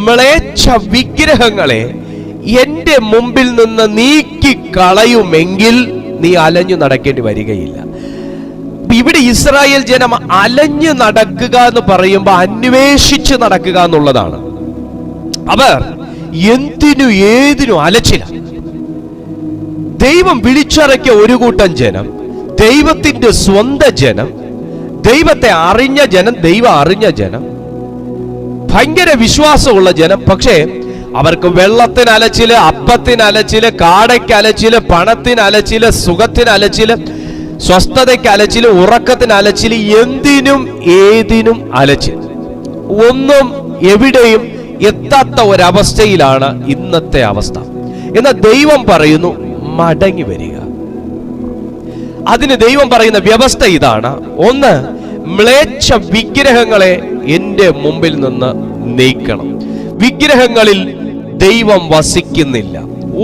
മ്ലേച്ഛ വിഗ്രഹങ്ങളെ എന്റെ മുമ്പിൽ നിന്ന് നീക്കി കളയുമെങ്കിൽ നീ അലഞ്ഞു നടക്കേണ്ടി വരികയില്ല. ഇവിടെ ഇസ്രായേൽ ജനം അലഞ്ഞു നടക്കുക എന്ന് പറയുമ്പോൾ അന്വേഷിച്ച് നടക്കുക എന്നുള്ളതാണ്. അവർ എന്തിനു ഏതിനും അലച്ചില്ല. ദൈവം വിളിച്ചിറക്കിയ ഒരു കൂട്ടം ജനം, ദൈവത്തിന്റെ സ്വന്തം ജനം, ദൈവത്തെ അറിഞ്ഞ ജനം, ദൈവം അറിഞ്ഞ ജനം, ഭയങ്കര വിശ്വാസമുള്ള ജനം. പക്ഷേ അവർക്ക് വെള്ളത്തിന് അലച്ചില്, അപ്പത്തിന് അലച്ചില്, കാടയ്ക്ക് അലച്ചില്, പണത്തിന് അലച്ചില്, സുഖത്തിന് അലച്ചില്, സ്വസ്ഥതയ്ക്ക് അലച്ചില്, ഉറക്കത്തിന് അലച്ചില്, എന്തിനും ഏതിനും അലച്ചിൽ. ഒന്നും എവിടെയും എത്താത്ത ഒരവസ്ഥയിലാണ് ഇന്നത്തെ അവസ്ഥ. എന്നാൽ ദൈവം പറയുന്നു, മടങ്ങി വരിക. അതിന് ദൈവം പറയുന്ന വ്യവസ്ഥ ഇതാണ്. ഒന്ന്, മ്ലേച്ഛ വിഗ്രഹങ്ങളെ എന്റെ മുമ്പിൽ നിന്ന് നീക്കണം. വിഗ്രഹങ്ങളിൽ ദൈവം വസിക്കുന്നില്ല.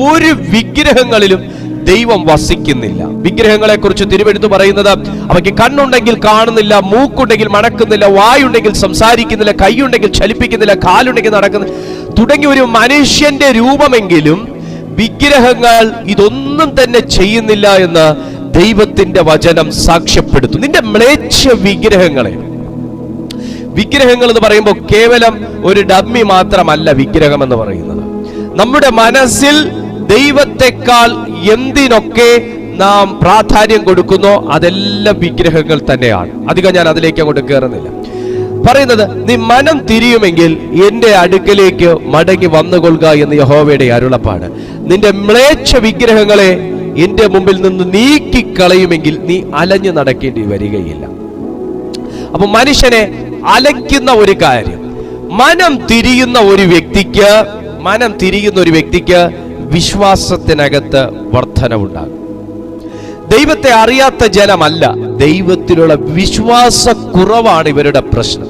ഒരു വിഗ്രഹങ്ങളിലും ദൈവം വസിക്കുന്നില്ല. വിഗ്രഹങ്ങളെ കുറിച്ച് തിരുവെടുത്ത് പറയുന്നത്, അവയ്ക്ക് കണ്ണുണ്ടെങ്കിൽ കാണുന്നില്ല, മൂക്കുണ്ടെങ്കിൽ മണക്കുന്നില്ല, വായുണ്ടെങ്കിൽ സംസാരിക്കുന്നില്ല, കൈയുണ്ടെങ്കിൽ ചലിപ്പിക്കുന്നില്ല, കാലുണ്ടെങ്കിൽ നടക്കുന്നില്ല, തുടങ്ങി ഒരു മനുഷ്യന്റെ രൂപമെങ്കിലും വിഗ്രഹങ്ങൾ ഇതൊന്നും തന്നെ ചെയ്യുന്നില്ല എന്ന് ദൈവത്തിന്റെ വചനം സാക്ഷ്യപ്പെടുത്തും. നിന്റെ മ്ലേച്ഛ വിഗ്രഹങ്ങളെ, വിഗ്രഹങ്ങൾ എന്ന് പറയുമ്പോൾ കേവലം ഒരു ഡമ്മി മാത്രമല്ല വിഗ്രഹം എന്ന് പറയുന്നത്. നമ്മുടെ മനസ്സിൽ ദൈവത്തെക്കാൾ എന്തിനൊക്കെ നാം പ്രാധാന്യം കൊടുക്കുന്നോ അതെല്ലാം വിഗ്രഹങ്ങൾ തന്നെയാണ്. അധികം ഞാൻ അതിലേക്ക് അങ്ങോട്ട് കയറുന്നില്ല. പറയുന്നത്, നീ മനം തിരിയുമെങ്കിൽ എന്റെ അടുക്കലേക്ക് മടങ്ങി വന്നുകൊള്ളുക എന്ന് യഹോവയുടെ അരുളപ്പാട്. നിന്റെ മ്ലേച്ഛ വിഗ്രഹങ്ങളെ എന്റെ മുമ്പിൽ നിന്ന് നീക്കിക്കളയുമെങ്കിൽ നീ അലഞ്ഞു നടക്കേണ്ടി വരികയില്ല. അപ്പൊ മനുഷ്യനെ അലയ്ക്കുന്ന ഒരു കാര്യം, മനം തിരിയുന്ന ഒരു വ്യക്തിക്ക് വിശ്വാസത്തിനകത്ത് വർധനവുണ്ടാകും. ദൈവത്തെ അറിയാത്ത ജനമല്ല, ദൈവത്തിലുള്ള വിശ്വാസക്കുറവാണ് ഇവരുടെ പ്രശ്നം.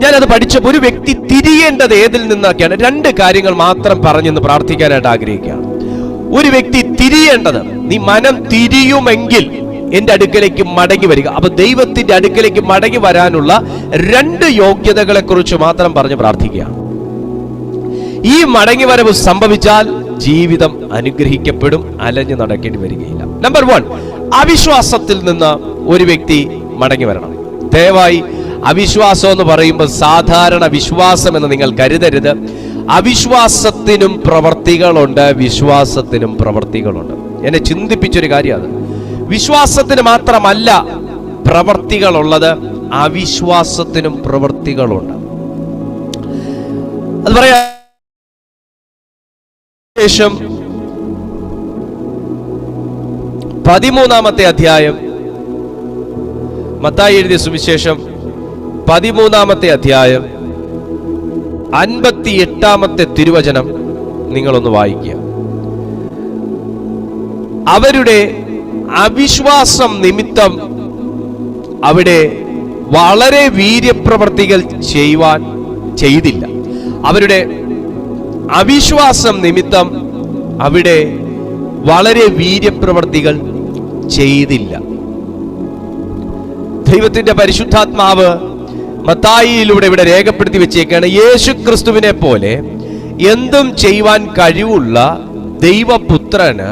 ഞാനത് പഠിച്ചപ്പോൾ ഒരു വ്യക്തി തിരിയേണ്ടത് ഏതിൽ നിന്നൊക്കെയാണ്, 2 കാര്യങ്ങൾ മാത്രം പറഞ്ഞെന്ന് പ്രാർത്ഥിക്കാനായിട്ട് ആഗ്രഹിക്കുകയാണ്. ഒരു വ്യക്തി തിരിയേണ്ടത്, നീ മനം തിരിയുമെങ്കിൽ എന്റെ അടുക്കലേക്ക് മടങ്ങി വരിക. അപ്പൊ ദൈവത്തിന്റെ അടുക്കലേക്ക് മടങ്ങി വരാനുള്ള 2 യോഗ്യതകളെ കുറിച്ച് മാത്രം പറഞ്ഞ് പ്രാർത്ഥിക്കുകയാണ്. ഈ മടങ്ങി വരവ് സംഭവിച്ചാൽ ജീവിതം അനുഗ്രഹിക്കപ്പെടും, അലഞ്ഞു നടക്കേണ്ടി വരികയില്ല. നമ്പർ 1, അവിശ്വാസത്തിൽ നിന്ന് ഒരു വ്യക്തി മടങ്ങി വരണം. ദയവായി അവിശ്വാസം എന്ന് പറയുമ്പോൾ സാധാരണ വിശ്വാസം എന്ന് നിങ്ങൾ കരുതരുത്. അവിശ്വാസത്തിനും പ്രവർത്തികളുണ്ട്, വിശ്വാസത്തിനും പ്രവർത്തികളുണ്ട്. എന്നെ ചിന്തിപ്പിച്ചൊരു കാര്യം അത്. വിശ്വാസത്തിന് മാത്രമല്ല പ്രവർത്തികളുള്ളത്, അവിശ്വാസത്തിനും പ്രവർത്തികളുണ്ട്. അത് പറയാ ശേഷം 13-ാമത്തെ അധ്യായം, മത്തായി എഴുതിയ സുവിശേഷം 13-ാമത്തെ അധ്യായം 58-ാമത്തെ തിരുവചനം നിങ്ങളൊന്ന് വായിക്കുക. അവരുടെ അവിശ്വാസം നിമിത്തം അവിടെ വളരെ വീര്യപ്രവർത്തികൾ ചെയ്തില്ല. അവരുടെ അവിശ്വാസം നിമിത്തം അവിടെ വളരെ വീര്യപ്രവർത്തികൾ ചെയ്തില്ല. ദൈവത്തിന്റെ പരിശുദ്ധാത്മാവ് മത്തായിയിലൂടെ ഇവിടെ രേഖപ്പെടുത്തി വെച്ചേക്കാണ്, യേശു ക്രിസ്തുവിനെ പോലെ എന്തും ചെയ്യുവാൻ കഴിവുള്ള ദൈവപുത്രന്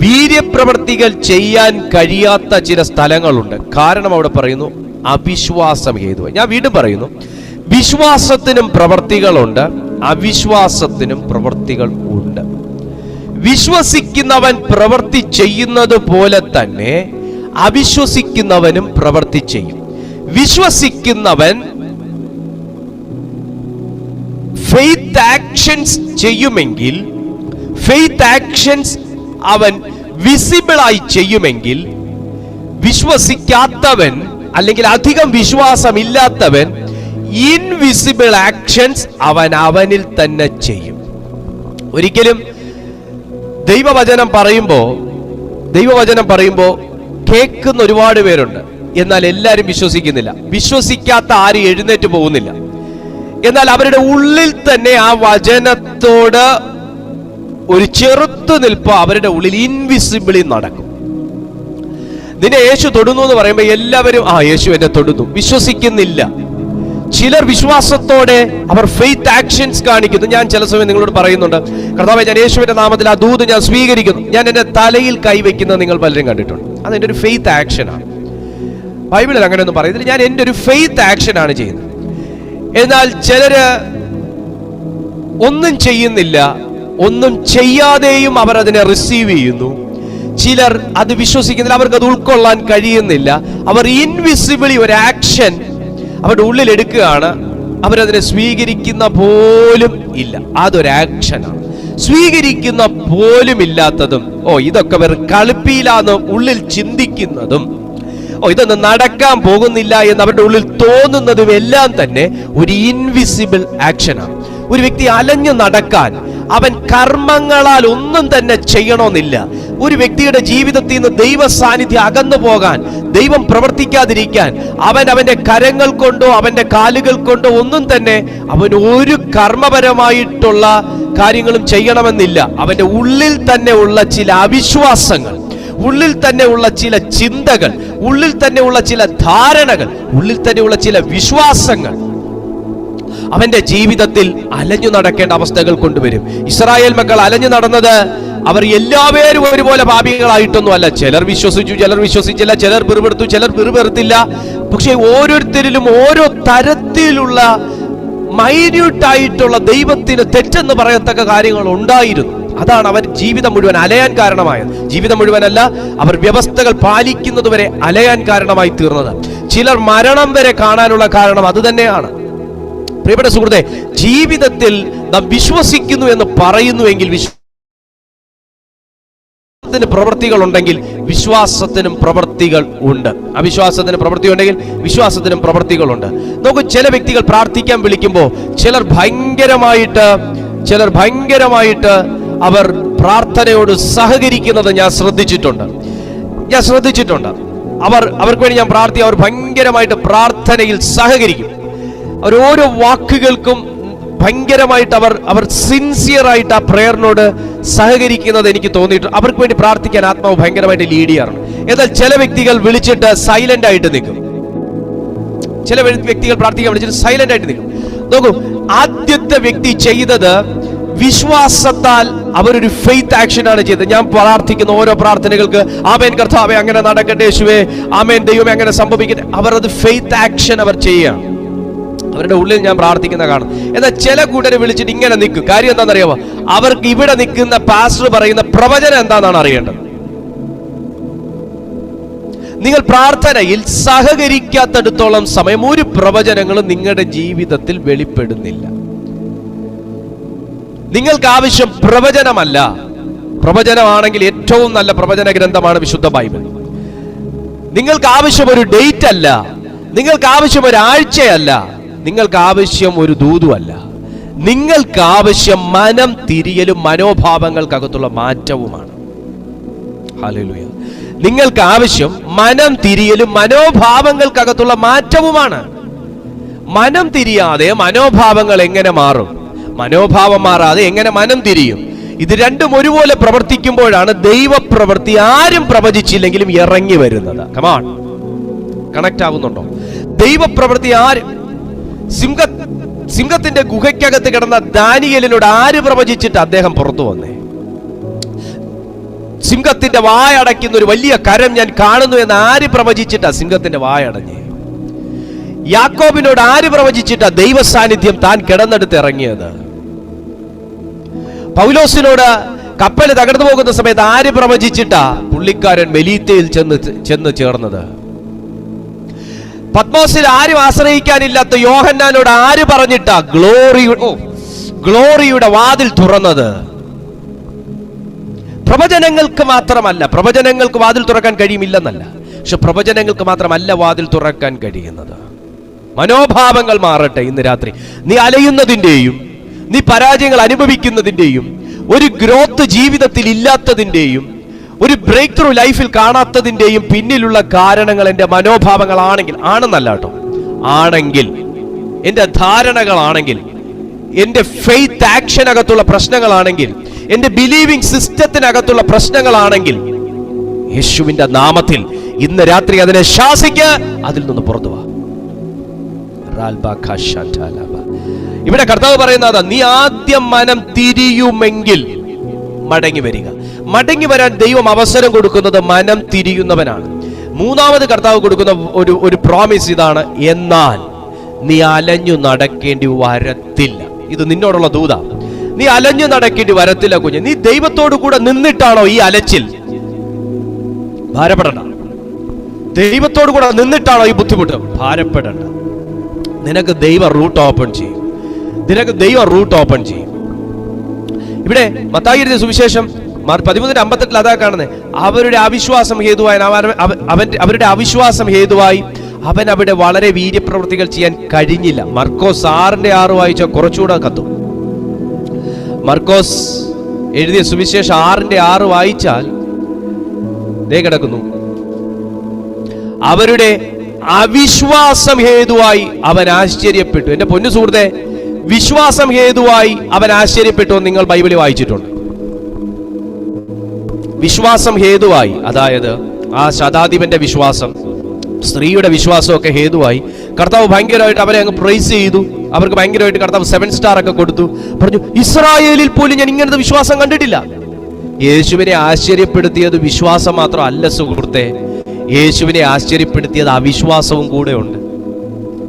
വീര്യപ്രവർത്തികൾ ചെയ്യാൻ കഴിയാത്ത ചില സ്ഥലങ്ങളുണ്ട്. കാരണം അവിടെ പറയുന്നു അവിശ്വാസം ഹേതുവായി. ഞാൻ വീണ്ടും പറയുന്നു, വിശ്വാസത്തിനും പ്രവർത്തികളുണ്ട്, അവിശ്വാസത്തിനും പ്രവർത്തികൾ ഉണ്ട്. വിശ്വസിക്കുന്നവൻ പ്രവൃത്തി ചെയ്യുന്നത് പോലെ തന്നെ അവിശ്വസിക്കുന്നവനും പ്രവൃത്തി ചെയ്യും. വിശ്വസിക്കുന്നവൻ ഫെയ്ത്ത് ആക്ഷൻസ് ചെയ്യുമെങ്കിൽ, ഫെയ്ത്ത് ആക്ഷൻസ് അവൻ വിസിബിളായി ചെയ്യുമെങ്കിൽ, വിശ്വസിക്കാത്തവൻ അല്ലെങ്കിൽ അധികം വിശ്വാസമില്ലാത്തവൻ ഇൻവിസിബിൾ ആക്ഷൻസ് അവനിൽ തന്നെ ചെയ്യും. ഒരിക്കലും ദൈവവചനം പറയുമ്പോൾ കേൾക്കുന്ന ഒരുപാട് പേരുണ്ട്, എന്നാൽ എല്ലാവരും വിശ്വസിക്കുന്നില്ല. വിശ്വസിക്കാത്ത ആരും എഴുന്നേറ്റ് പോകുന്നില്ല. എന്നാൽ അവരുടെ ഉള്ളിൽ തന്നെ ആ വചനത്തോട് ഒരു ചെറുത്തുനിൽപ്പ് അവരുടെ ഉള്ളിൽ ഇൻവിസിബിളി നടക്കും. നിന്നെ യേശു തൊടുന്നു എന്ന് പറയുമ്പോൾ എല്ലാവരും യേശു എന്നെ തൊടുന്നു, വിശ്വസിക്കുന്നില്ല. ചിലർ വിശ്വാസത്തോടെ അവർ ഫെയ്ത്ത് ആക്ഷൻസ് കാണിക്കുന്നു. ഞാൻ ചില സമയം നിങ്ങളോട് പറയുന്നുണ്ട്, കർത്താവേ, ഞാൻ യേശുവിന്റെ നാമത്തിൽ ആ ദൂത് ഞാൻ സ്വീകരിക്കുന്നു. ഞാൻ എന്റെ തലയിൽ കൈവയ്ക്കുന്നത് നിങ്ങൾ പലരും കണ്ടിട്ടുണ്ട്. അതെന്റെ ഒരു ഫെയ്ത്ത് ആക്ഷനാണ്. ബൈബിളിൽ അങ്ങനെയൊന്നും പറയുന്നില്ല. ഞാൻ എൻ്റെ ഒരു ഫെയ്ത്ത് ആക്ഷനാണ് ചെയ്യുന്നത്. എന്നാൽ ചിലര് ഒന്നും ചെയ്യുന്നില്ല, ഒന്നും ചെയ്യാതെയും അവർ അതിനെ റിസീവ് ചെയ്യുന്നു. ചിലർ അത് വിശ്വസിക്കുന്നില്ല, അവർക്ക് അത് ഉൾക്കൊള്ളാൻ കഴിയുന്നില്ല. അവർ ഇൻവിസിബിളി ഒരു ആക്ഷൻ അവരുടെ ഉള്ളിൽ എടുക്കുകയാണ്, അവരതിനെ സ്വീകരിക്കുന്ന പോലും ഇല്ല. അതൊരു ആക്ഷനാണ്. സ്വീകരിക്കുന്ന പോലും ഇല്ലാത്തതും ഇതൊക്കെ വെറും കളിപ്പിയിലാന്ന് ഉള്ളിൽ ചിന്തിക്കുന്നതും ഇതൊന്നും നടക്കാൻ പോകുന്നില്ല എന്ന് അവരുടെ ഉള്ളിൽ തോന്നുന്നതും എല്ലാം തന്നെ ഒരു ഇൻവിസിബിൾ ആക്ഷനാണ്. ഒരു വ്യക്തി അലഞ്ഞു നടക്കാൻ അവൻ കർമ്മങ്ങളാൽ ഒന്നും തന്നെ ചെയ്യണമെന്നില്ല. ഒരു വ്യക്തിയുടെ ജീവിതത്തിൽ നിന്ന് ദൈവ സാന്നിധ്യം അകന്നു പോകാൻ, ദൈവം പ്രവർത്തിക്കാതിരിക്കാൻ അവന്റെ കരങ്ങൾ കൊണ്ടോ അവന്റെ കാലുകൾ കൊണ്ടോ ഒന്നും തന്നെ അവൻ ഒരു കർമ്മപരമായിട്ടുള്ള കാര്യങ്ങളും ചെയ്യണമെന്നില്ല. അവന്റെ ഉള്ളിൽ തന്നെ ഉള്ള ചില അവിശ്വാസങ്ങൾ, ഉള്ളിൽ തന്നെ ഉള്ള ചില ചിന്തകൾ, ഉള്ളിൽ തന്നെ ഉള്ള ചില ധാരണകൾ, ഉള്ളിൽ തന്നെ ഉള്ള ചില വിശ്വാസങ്ങൾ അവന്റെ ജീവിതത്തിൽ അലഞ്ഞു നടക്കേണ്ട അവസ്ഥകൾ കൊണ്ടുവരും. ഇസ്രായേൽ മക്കൾ അലഞ്ഞു നടന്നത് അവർ എല്ലാവരും ഒരുപോലെ പാപികളായിട്ടൊന്നും അല്ല. ചിലർ വിശ്വസിച്ചു, ചിലർ വിശ്വസിച്ചില്ല, ചിലർ പിറുപിറുത്തു, ചിലർ പിറുപിറുത്തില്ല. പക്ഷെ ഓരോരുത്തരിലും ഓരോ തരത്തിലുള്ള മൈന്യൂട്ടായിട്ടുള്ള ദൈവത്തിന് തെറ്റെന്ന് പറയത്തക്ക കാര്യങ്ങൾ ഉണ്ടായിരുന്നു. അതാണ് അവർ ജീവിതം മുഴുവൻ അലയാൻ കാരണമായത്. ജീവിതം മുഴുവനല്ല, അവർ വ്യവസ്ഥകൾ പാലിക്കുന്നത് വരെ അലയാൻ കാരണമായി തീർന്നത്. ചിലർ മരണം വരെ കാണാനുള്ള കാരണം അത് തന്നെയാണ്. പ്രിയപ്പെട്ട സുഹൃത്തെ, ജീവിതത്തിൽ നാം വിശ്വസിക്കുന്നു എന്ന് പറയുന്നുവെങ്കിൽ വിശ്വാസത്തിന് പ്രവൃത്തികൾ ഉണ്ടെങ്കിൽ വിശ്വാസത്തിനും പ്രവൃത്തികൾ ഉണ്ട്. അവിശ്വാസത്തിന് പ്രവൃത്തി ഉണ്ടെങ്കിൽ വിശ്വാസത്തിനും പ്രവൃത്തികളുണ്ട്. നോക്കൂ, ചില വ്യക്തികൾ പ്രാർത്ഥിക്കാൻ വിളിക്കുമ്പോൾ ചിലർ ഭയങ്കരമായിട്ട് അവർ പ്രാർത്ഥനയോട് സഹകരിക്കുന്നത് ഞാൻ ശ്രദ്ധിച്ചിട്ടുണ്ട്. അവർക്ക് വേണ്ടി ഞാൻ അവർ ഭയങ്കരമായിട്ട് പ്രാർത്ഥനയിൽ സഹകരിക്കും. അവർ ഓരോ വാക്കുകൾക്കും ഭയങ്കരമായിട്ട് അവർ സിൻസിയറായിട്ട് ആ പ്രേയറിനോട് സഹകരിക്കുന്നത് എനിക്ക് തോന്നിയിട്ടുണ്ട്. അവർക്ക് വേണ്ടി പ്രാർത്ഥിക്കാൻ ആത്മാവ് ഭയങ്കരമായിട്ട് ലീഡ് ചെയ്യാറുണ്ട്. എന്നാൽ ചില വ്യക്തികൾ വിളിച്ചിട്ട് സൈലന്റ് ആയിട്ട് നിൽക്കും. ചില വ്യക്തികൾ പ്രാർത്ഥിക്കാൻ വിളിച്ചിട്ട് സൈലന്റ് ആയിട്ട് നിൽക്കും. നോക്കൂ, ആദ്യത്തെ വ്യക്തി ചെയ്തത് വിശ്വാസത്താൽ അവരൊരു ഫെയ്ത്ത് ആക്ഷനാണ് ചെയ്തത്. ഞാൻ പ്രാർത്ഥിക്കുന്ന ഓരോ പ്രാർത്ഥനകൾക്ക് ആമേൻ കർത്താവേ അങ്ങനെ നടക്കട്ടെ, യേശുവേ ആമേൻ ദൈവമേ അങ്ങനെ സംഭവിക്കട്ടെ, അവർ അത് ഫെയ്ത്ത് ആക്ഷൻ അവർ ചെയ്യുകയാണ്. അവരുടെ ഉള്ളിൽ ഞാൻ പ്രാർത്ഥിക്കുന്ന കാണും. എന്നാൽ ചില കൂട്ടരെ വിളിച്ചിട്ട് ഇങ്ങനെ നിൽക്കും. കാര്യം എന്താണെന്നറിയാമോ? അവർക്ക് ഇവിടെ നിൽക്കുന്ന പാസ്റ്റർ പറയുന്ന പ്രവചനം എന്താണെന്നാണ് അറിയേണ്ടത്. നിങ്ങൾ പ്രാർത്ഥനയിൽ സഹകരിക്കാത്തടത്തോളം സമയം ഒരു പ്രവചനങ്ങളും നിങ്ങളുടെ ജീവിതത്തിൽ വെളിപ്പെടുന്നില്ല. നിങ്ങൾക്ക് ആവശ്യം പ്രവചനമല്ല. പ്രവചനമാണെങ്കിൽ ഏറ്റവും നല്ല പ്രവചന ഗ്രന്ഥമാണ് വിശുദ്ധ ബൈബിൾ. നിങ്ങൾക്ക് ആവശ്യം ഒരു ഡേറ്റ് അല്ല, നിങ്ങൾക്ക് ആവശ്യം ഒരാഴ്ചയല്ല, നിങ്ങൾക്ക് ആവശ്യം ഒരു ദൂതുമല്ല. നിങ്ങൾക്ക് ആവശ്യം മനം തിരിയലും മനോഭാവങ്ങൾക്കകത്തുള്ള മാറ്റവുമാണ്. ഹല്ലേലൂയ. നിങ്ങൾക്ക് ആവശ്യം മനം തിരിയലും മനോഭാവങ്ങൾക്കകത്തുള്ള മാറ്റവുമാണ്. മനം തിരിയാതെ മനോഭാവങ്ങൾ എങ്ങനെ മാറും? മനോഭാവം മാറാതെ എങ്ങനെ മനം തിരിയും? ഇത് രണ്ടും ഒരുപോലെ പ്രവർത്തിക്കുമ്പോഴാണ് ദൈവപ്രവൃത്തി ആരും പ്രവചിച്ചില്ലെങ്കിലും ഇറങ്ങി വരുന്നത്. കമാൺ, കണക്ട് ആവുന്നുണ്ടോ? ദൈവപ്രവൃത്തി ആരും, സിംഹത്തിന്റെ ഗുഹയ്ക്കകത്ത് കിടന്ന ദാനിയേലിനോട് ആര് പ്രവചിച്ചിട്ട് അദ്ദേഹം പുറത്തു വന്നേ? സിംഹത്തിന്റെ വായടയ്ക്കുന്ന ഒരു വലിയ കരം ഞാൻ കാണുന്നു എന്ന് ആര് പ്രവചിച്ചിട്ടാ സിംഹത്തിന്റെ വായടഞ്ഞേ? യാക്കോബിനോട് ആര് പ്രവചിച്ചിട്ടാ ദൈവ സാന്നിധ്യം താൻ കിടന്നെടുത്ത് ഇറങ്ങിയത്? പൗലോസിനോട് കപ്പൽ തകർന്നു പോകുന്ന സമയത്ത് ആര് പ്രവചിച്ചിട്ടാ പുള്ളിക്കാരൻ മെലീത്തയിൽ ചെന്ന് ചേർന്നത്? പത്മോസിൽ ആരും ആശ്രയിക്കാനില്ലാത്ത യോഹന്നാനോട് ആര് പറഞ്ഞിട്ടാ ഗ്ലോറിയുടെ വാതിൽ തുറന്നത്? പ്രവചനങ്ങൾക്ക് മാത്രമല്ല, പ്രവചനങ്ങൾക്ക് വാതിൽ തുറക്കാൻ കഴിയുമില്ലെന്നല്ല, പക്ഷെ പ്രവചനങ്ങൾക്ക് മാത്രമല്ല വാതിൽ തുറക്കാൻ കഴിയുന്നത്. മനോഭാവങ്ങൾ മാറട്ടെ. ഇന്ന് രാത്രി നീ അലയുന്നതിൻ്റെയും നീ പരാജയങ്ങൾ അനുഭവിക്കുന്നതിൻ്റെയും ഒരു ഗ്രോത്ത് ജീവിതത്തിൽ ഇല്ലാത്തതിൻ്റെയും ഒരു ബ്രേക്ക് ത്രൂ ലൈഫിൽ കാണാത്തതിൻ്റെയും പിന്നിലുള്ള കാരണങ്ങൾ എൻ്റെ മനോഭാവങ്ങളാണെങ്കിൽ, ആണെന്നല്ല കേട്ടോ, ആണെങ്കിൽ, എൻ്റെ ധാരണകളാണെങ്കിൽ, എൻ്റെ ഫെയ്ത്ത് ആക്ഷനകത്തുള്ള പ്രശ്നങ്ങളാണെങ്കിൽ, എൻ്റെ ബിലീവിംഗ് സിസ്റ്റത്തിനകത്തുള്ള പ്രശ്നങ്ങളാണെങ്കിൽ, യേശുവിന്റെ നാമത്തിൽ ഇന്ന് രാത്രി അതിനെ ശാസിക്ക്, അതിൽ നിന്ന് പുറത്തു വാ. ഇവിടെ കർത്താവ് പറയുന്നത്, നീ ആദ്യം മനം തിരിയുമെങ്കിൽ മടങ്ങി വരിക. മടങ്ങി വരാൻ ദൈവം അവസരം കൊടുക്കുന്നത് മനം തിരിയുന്നവനാണ്. മൂന്നാമത് കർത്താവ് കൊടുക്കുന്ന ഒരു പ്രോമിസ് ഇതാണ്, എന്നാൽ നീ അലഞ്ഞു നടക്കേണ്ടി വരത്തില്ല. ഇത് നിന്നോടുള്ള ദൂത. നീ അലഞ്ഞു നടക്കേണ്ടി വരത്തില്ല കുഞ്ഞ്. നീ ദൈവത്തോടു കൂടെ നിന്നിട്ടാണോ ഈ അലച്ചിൽ? ഭാരപ്പെടണ്ട. ദൈവത്തോടു കൂടെ നിന്നിട്ടാണോ ഈ ബുദ്ധിമുട്ട്? ഭാരപ്പെടണ്ട. നിനക്ക് ദൈവ റൂട്ട് ഓപ്പൺ ചെയ്യും. നിനക്ക് ദൈവ റൂട്ട് ഓപ്പൺ ചെയ്യും. ഇവിടെ മത്തായി എഴുതിയ സുവിശേഷം 13:58 അതാ കാണുന്നത്. അവരുടെ അവിശ്വാസം ഹേതുവായി അവൻ അവിടെ വളരെ വീര്യപ്രവൃത്തികൾ ചെയ്യാൻ കഴിഞ്ഞില്ല. മർക്കോസ് 6:6 വായിച്ചാൽ കുറച്ചുകൂടെ കത്തും. മർക്കോസ് എഴുതിയ സുവിശേഷം 6:6 വായിച്ചാൽ ദേ കിടക്കുന്നു, അവരുടെ അവിശ്വാസം ഹേതുവായി അവൻ ആശ്ചര്യപ്പെട്ടു. എന്റെ പൊന്നു സുഹൃത്തെ, വിശ്വാസം ഹേതുവായി അവൻ ആശ്ചര്യപ്പെട്ടു എന്ന് നിങ്ങൾ ബൈബിളിൽ വായിച്ചിട്ടുണ്ട്. വിശ്വാസം ഹേതുവായി, അതായത് ആ ശതാധിപന്റെ വിശ്വാസം, സ്ത്രീയുടെ വിശ്വാസമൊക്കെ ഹേതുവായി കർത്താവ് ഭയങ്കരമായിട്ട് അവരെ അങ്ങ് പ്രൈസ് ചെയ്തു. അവർക്ക് ഭയങ്കരമായിട്ട് കർത്താവ് 7 സ്റ്റാർ ഒക്കെ കൊടുത്തു. പറഞ്ഞു, ഇസ്രായേലിൽ പോലും ഞാൻ ഇങ്ങനത്തെ വിശ്വാസം കണ്ടിട്ടില്ല. യേശുവിനെ ആശ്ചര്യപ്പെടുത്തിയത് വിശ്വാസം മാത്രം അല്ല സുഹൃത്തെ, യേശുവിനെ ആശ്ചര്യപ്പെടുത്തിയത് അവിശ്വാസവും കൂടെ ഉണ്ട്.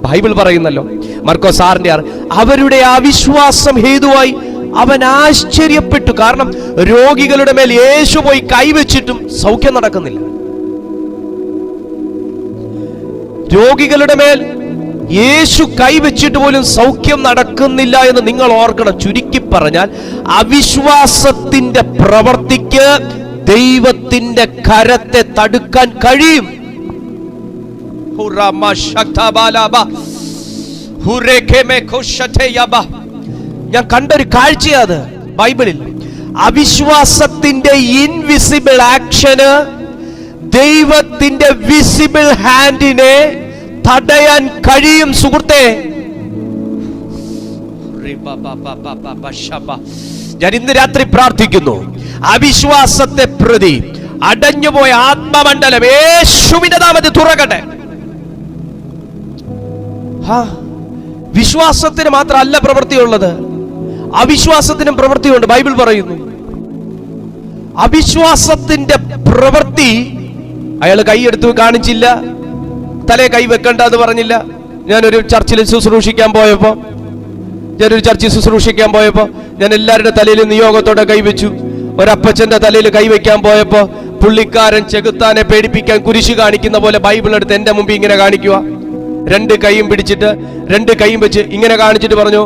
ബൈബിൾ പറയുന്നല്ലോ, മർക്കോസ് 6:6, അവരുടെ അവിശ്വാസം ഹേതുവായി അവൻ ആശ്ചര്യപ്പെട്ടു. കാരണം രോഗികളുടെ മേൽ യേശു പോയി കൈവച്ചിട്ടും സൗഖ്യം നടക്കുന്നില്ല. രോഗികളുടെ മേൽ യേശു കൈവച്ചിട്ട് പോലും സൗഖ്യം നടക്കുന്നില്ല എന്ന് നിങ്ങൾ ഓർക്കണം. ചുരുക്കി പറഞ്ഞാൽ, അവിശ്വാസത്തിന്റെ പ്രവൃത്തിക്ക് ദൈവത്തിന്റെ കരത്തെ തടുക്കാൻ കഴിയും. ഞാൻ കണ്ടൊരു കാഴ്ചയത് ബൈബിളിൽ. അവിശ്വാസത്തിന്റെ ഇൻവിസിബിൾ ആക്ഷന് ദൈവത്തിന്റെ വിസിബിൾ ഹാൻഡിനെ തടയാൻ കഴിയും സുഹൃത്തെ. ഞാൻ ഇന്ന് രാത്രി പ്രാർത്ഥിക്കുന്നു, അവിശ്വാസത്തെ പ്രതി അടഞ്ഞുപോയ ആത്മമണ്ഡലം യേശുവിന്റെ നാമത്തിൽ തുറക്കട്ടെ. വിശ്വാസത്തിന് മാത്രമല്ല പ്രവൃത്തിയുള്ളത്, അവിശ്വാസത്തിനും പ്രവൃത്തിയുണ്ട്. ബൈബിൾ പറയുന്നു, അവിശ്വാസത്തിന്റെ പ്രവൃത്തി, അയാൾ കൈയെടുത്തു കാണിച്ചില്ല, തലേ കൈ വെക്കണ്ട എന്ന് പറഞ്ഞില്ല. ഞാനൊരു ചർച്ചിൽ ശുശ്രൂഷിക്കാൻ പോയപ്പോ ഞാൻ എല്ലാവരുടെ തലയിൽ നിയോഗത്തോടെ കൈവച്ചു. ഒരപ്പച്ചന്റെ തലയിൽ കൈവയ്ക്കാൻ പോയപ്പോ പുള്ളിക്കാരൻ ചെകുത്താനെ പേടിപ്പിക്കാൻ കുരിശ് കാണിക്കുന്ന പോലെ ബൈബിൾ എടുത്ത് എന്റെ മുമ്പിൽ ഇങ്ങനെ കാണിക്കുക. 2 കൈയും പിടിച്ചിട്ട് 2 കൈയും വെച്ച് ഇങ്ങനെ കാണിച്ചിട്ട് പറഞ്ഞു.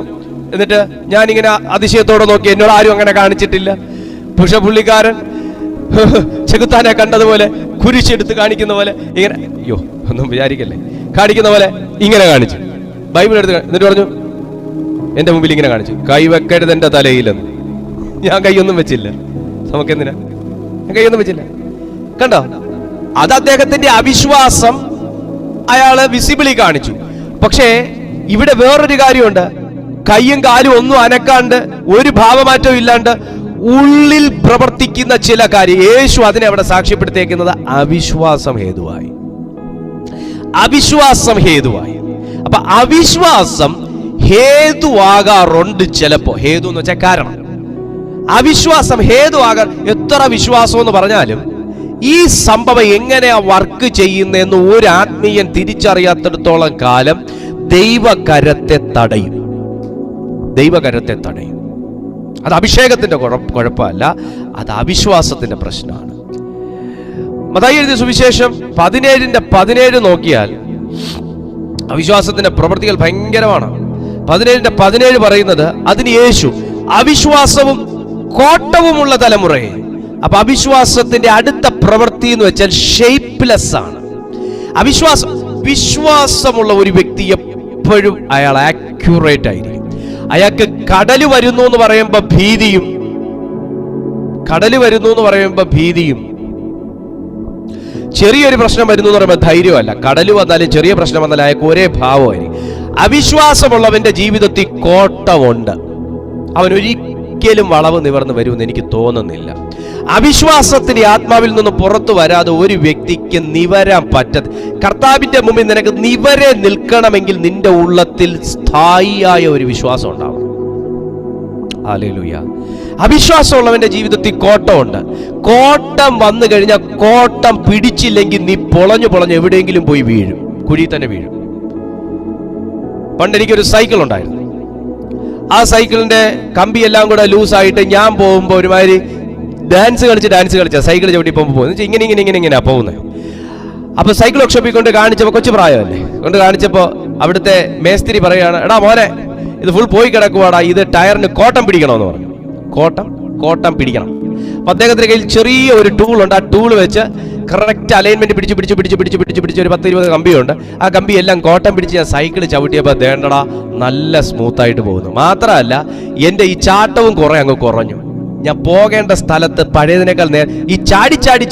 എന്നിട്ട് ഞാൻ ഇങ്ങനെ അതിശയത്തോടെ നോക്കി, എന്നോട് ആരും അങ്ങനെ കാണിച്ചിട്ടില്ല. പക്ഷെ പുള്ളിക്കാരൻ ചെകുത്താനെ കണ്ടതുപോലെ കുരിശെടുത്ത് കാണിക്കുന്ന പോലെ ഇങ്ങനെ, അയ്യോ ഒന്നും വിചാരിക്കല്ലേ, കാണിക്കുന്ന പോലെ ഇങ്ങനെ കാണിച്ചു. ബൈബിൾ എടുത്ത് എന്നിട്ട് പറഞ്ഞു, എന്റെ മുമ്പിൽ ഇങ്ങനെ കാണിച്ചു, കൈ വെക്കരുത് എന്റെ തലയിലെന്ന്. ഞാൻ കൈയൊന്നും വെച്ചില്ല. നമുക്കെന്തിനാ? ഞാൻ കൈയൊന്നും വെച്ചില്ല. കണ്ടോ? അത് അദ്ദേഹത്തിന്റെ അവിശ്വാസം അയാള് വിസിബിളി കാണിച്ചു. പക്ഷേ ഇവിടെ വേറൊരു കാര്യമുണ്ട്. കയ്യും കാലും ഒന്നും അനക്കാണ്ട്, ഒരു ഭാവമാറ്റവും ഇല്ലാണ്ട് ഉള്ളിൽ പ്രവർത്തിക്കുന്ന ചില കാര്യം. യേശു അതിനെ അവിടെ സാക്ഷ്യപ്പെടുത്തിയേക്കുന്നത് അവിശ്വാസം ഹേതുവായി. അവിശ്വാസം ഹേതുവായി. അപ്പൊ അവിശ്വാസം ഹേതുവാകാറുണ്ട് ചിലപ്പോ. ഹേതു എന്ന് വെച്ചാൽ കാരണം. അവിശ്വാസം ഹേതുവാകാൻ, എത്ര വിശ്വാസം എന്ന് പറഞ്ഞാലും ഈ സംഭവം എങ്ങനെയാ വർക്ക് ചെയ്യുന്നതെന്ന് ഒരു ആത്മീയൻ തിരിച്ചറിയാത്തിടത്തോളം കാലം ദൈവകരത്തെ തടയും. ദൈവകരത്തെ തടയും. അത് അഭിഷേകത്തിന്റെ കുഴപ്പമല്ല, അത് അവിശ്വാസത്തിന്റെ പ്രശ്നമാണ്. മത്തായി എഴുതിയ സുവിശേഷം 17:17 നോക്കിയാൽ അവിശ്വാസത്തിന്റെ പ്രവൃത്തികൾ ഭയങ്കരമാണ്. 17:17 പറയുന്നത്, അതിന് യേശു അവിശ്വാസവും കോട്ടവുമുള്ള തലമുറയെ. അപ്പൊ അവിശ്വാസത്തിന്റെ അടുത്ത പ്രവൃത്തി എന്ന് വെച്ചാൽ ഷേപ്പ്ലെസ് ആണ്. വിശ്വാസമുള്ള ഒരു വ്യക്തി എപ്പോഴും അയാൾ ആക്യുറേറ്റ് ആയിരിക്കും. അയാൾക്ക് കടല് വരുന്നു എന്ന് പറയുമ്പോ ഭീതിയും, ചെറിയൊരു പ്രശ്നം വരുന്നു എന്ന് പറയുമ്പോൾ ധൈര്യമല്ല. കടല് വന്നാലും ചെറിയ പ്രശ്നം വന്നാലും അയാൾക്ക് ഒരേ ഭാവമായിരിക്കും. അവിശ്വാസമുള്ളവന്റെ ജീവിതത്തിൽ കോട്ടമുണ്ട്. അവൻ ഒരിക്കലും വളവ് നിവർന്ന് വരുമെന്ന് എനിക്ക് തോന്നുന്നില്ല. അവിശ്വാസത്തിന്റെ ആത്മാവിൽ നിന്ന് പുറത്തു വരാതെ ഒരു വ്യക്തിക്ക് നിവരാൻ പറ്റത്. കർത്താവിന്റെ മുമ്പിൽ നിനക്ക് നിവരെ നിൽക്കണമെങ്കിൽ നിന്റെ ഉള്ളത്തിൽ സ്ഥായിയായ ഒരു വിശ്വാസം ഉണ്ടാവണം. ഹല്ലേലൂയ. അവിശ്വാസമുള്ളവന്റെ ജീവിതത്തിൽ കോട്ടമുണ്ട്. കോട്ടം വന്നു കഴിഞ്ഞാൽ, കോട്ടം പിടിച്ചില്ലെങ്കിൽ നീ പൊളഞ്ഞു എവിടെയെങ്കിലും പോയി വീഴും, കുഴി തന്നെ വീഴും. പണ്ട് എനിക്കൊരു സൈക്കിൾ ഉണ്ടായിരുന്നു. ആ സൈക്കിളിന്റെ കമ്പിയെല്ലാം കൂടെ ലൂസായിട്ട് ഞാൻ പോകുമ്പോൾ ഒരുമാതിരി ഡാൻസ് കളിച്ച സൈക്കിൾ ചവിട്ടി പോകുമ്പോൾ ഇങ്ങനെ പോകുന്നത്. അപ്പൊ സൈക്കിൾ വർക്ക്ഷോപ്പിൽ കൊണ്ട് കാണിച്ചപ്പോൾ, കൊച്ചു പ്രായമല്ലേ, കൊണ്ട് കാണിച്ചപ്പോൾ അവിടുത്തെ മേസ്തിരി പറയുകയാണ്, എടാ മോനെ, ഇത് ഫുൾ പോയി കിടക്കുവാടാ, ഇത് ടയറിന് കോട്ടം പിടിക്കണമെന്ന് പറഞ്ഞു. കോട്ടം പിടിക്കണം. അപ്പൊ അദ്ദേഹത്തിന്റെ കയ്യിൽ ചെറിയ ഒരു ടൂൾ ഉണ്ട്. ആ ടൂൾ വെച്ച് കറക്റ്റ് അലൈൻമെന്റ് പിടിച്ച് ഒരു 10-20 കമ്പിയുണ്ട്. ആ കമ്പി എല്ലാം കോട്ടം പിടിച്ച് ഞാൻ സൈക്കിൾ ചവിട്ടിയപ്പോൾ ദേണ്ടടാ നല്ല സ്മൂത്തായിട്ട് പോകുന്നു. മാത്രമല്ല എൻ്റെ ഈ ചാട്ടവും കുറെ അങ്ങ് കുറഞ്ഞു. ഞാൻ പോകേണ്ട സ്ഥലത്ത് പഴയതിനേക്കാൾ ഈ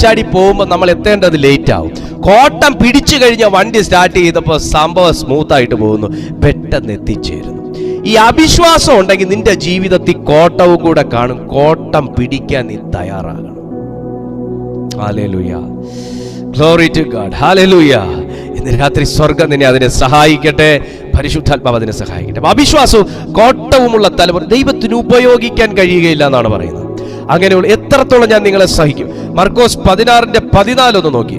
ചാടി പോകുമ്പോൾ നമ്മൾ എത്തേണ്ടത് ലേറ്റ് ആവും. കോട്ടം പിടിച്ചു കഴിഞ്ഞ വണ്ടി സ്റ്റാർട്ട് ചെയ്തപ്പോൾ സംഭവം സ്മൂത്തായിട്ട് പോകുന്നു, പെട്ടെന്ന് എത്തിച്ചേരുന്നു. ഈ അവിശ്വാസം ഉണ്ടെങ്കിൽ നിന്റെ ജീവിതത്തിൽ കോട്ടവും കൂടെ കാണും. കോട്ടം പിടിക്കാൻ നീ തയ്യാറാകണം. Hallelujah, glory to God, hallelujah. ഇന്ന് രാത്രി സ്വർഗം നിന്നെ അതിനെ സഹായിക്കട്ടെ, പരിശുദ്ധാത്മാവ് അതിനെ സഹായിക്കട്ടെ. അവിശ്വാസവും കോട്ടവുമുള്ള തലമുറ ദൈവത്തിന് ഉപയോഗിക്കാൻ കഴിയുകയില്ല എന്നാണ് പറയുന്നത്. അങ്ങനെയുള്ള എത്രത്തോളം ഞാൻ നിങ്ങളെ സഹിക്കും. മർക്കോസ് 16:14 ഒന്ന് നോക്കി.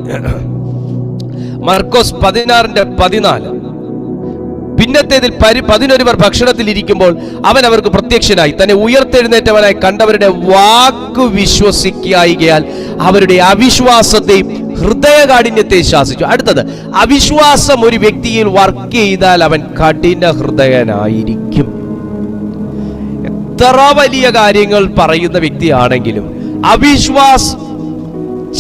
മർക്കോസ് 16:14. പിന്നത്തേതിൽ 11 ഭക്ഷണത്തിൽ ഇരിക്കുമ്പോൾ അവൻ അവർക്ക് പ്രത്യക്ഷനായി. തന്നെ ഉയർത്തെഴുന്നേറ്റവനായി കണ്ടവരുടെ വാക്ക് വിശ്വസിക്കായികയാൽ അവരുടെ അവിശ്വാസത്തെയും ഹൃദയകാഠിന്യത്തെ ശാസിച്ചു. അടുത്തത്, അവിശ്വാസം ഒരു വ്യക്തിയിൽ വർക്ക് ചെയ്താൽ അവൻ കഠിന ഹൃദയനായിരിക്കും. എത്ര വലിയ കാര്യങ്ങൾ പറയുന്ന വ്യക്തിയാണെങ്കിലും അവിശ്വാസം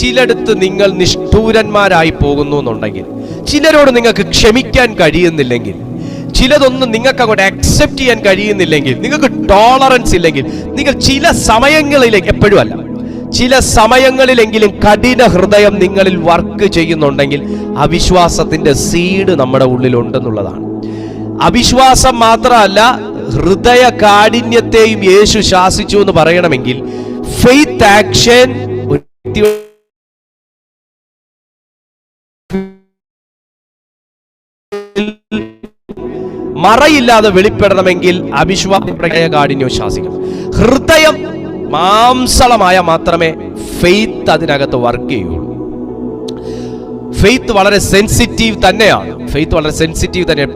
ചിലടത്ത് നിങ്ങൾ നിഷ്ഠൂരന്മാരായി പോകുന്നു എന്നുണ്ടെങ്കിൽ, ചിലരോട് നിങ്ങൾക്ക് ക്ഷമിക്കാൻ കഴിയുന്നില്ലെങ്കിൽ, ചിലതൊന്നും നിങ്ങൾക്ക് അങ്ങോട്ട് അക്സെപ്റ്റ് ചെയ്യാൻ കഴിയുന്നില്ലെങ്കിൽ, നിങ്ങൾക്ക് ടോളറൻസ് ഇല്ലെങ്കിൽ, നിങ്ങൾ ചില സമയങ്ങളിലേക്ക്, എപ്പോഴും അല്ല, ചില സമയങ്ങളിലെങ്കിലും കഠിന ഹൃദയം നിങ്ങളിൽ വർക്ക് ചെയ്യുന്നുണ്ടെങ്കിൽ അവിശ്വാസത്തിന്റെ സീഡ് നമ്മുടെ ഉള്ളിലുണ്ടെന്നുള്ളതാണ്. അവിശ്വാസം മാത്രമല്ല, ഹൃദയ കാഠിന്യത്തെയും യേശു ശാസിച്ചു എന്ന് പറയണമെങ്കിൽ ഫെയ്ത്ത് ആക്ഷൻ മറയില്ലാതെ വെളിപ്പെടണമെങ്കിൽ അവിശ്വാസ കാഠിന്യം ശാസിക്കണം. ഹൃദയം മാംസളമായ മാത്രമേ ഫെയ്ത്ത് അതിനകത്ത് വർക്ക് ചെയ്യുള്ളൂ. ഫെയ്ത്ത് വളരെ സെൻസിറ്റീവ് തന്നെയാണ്.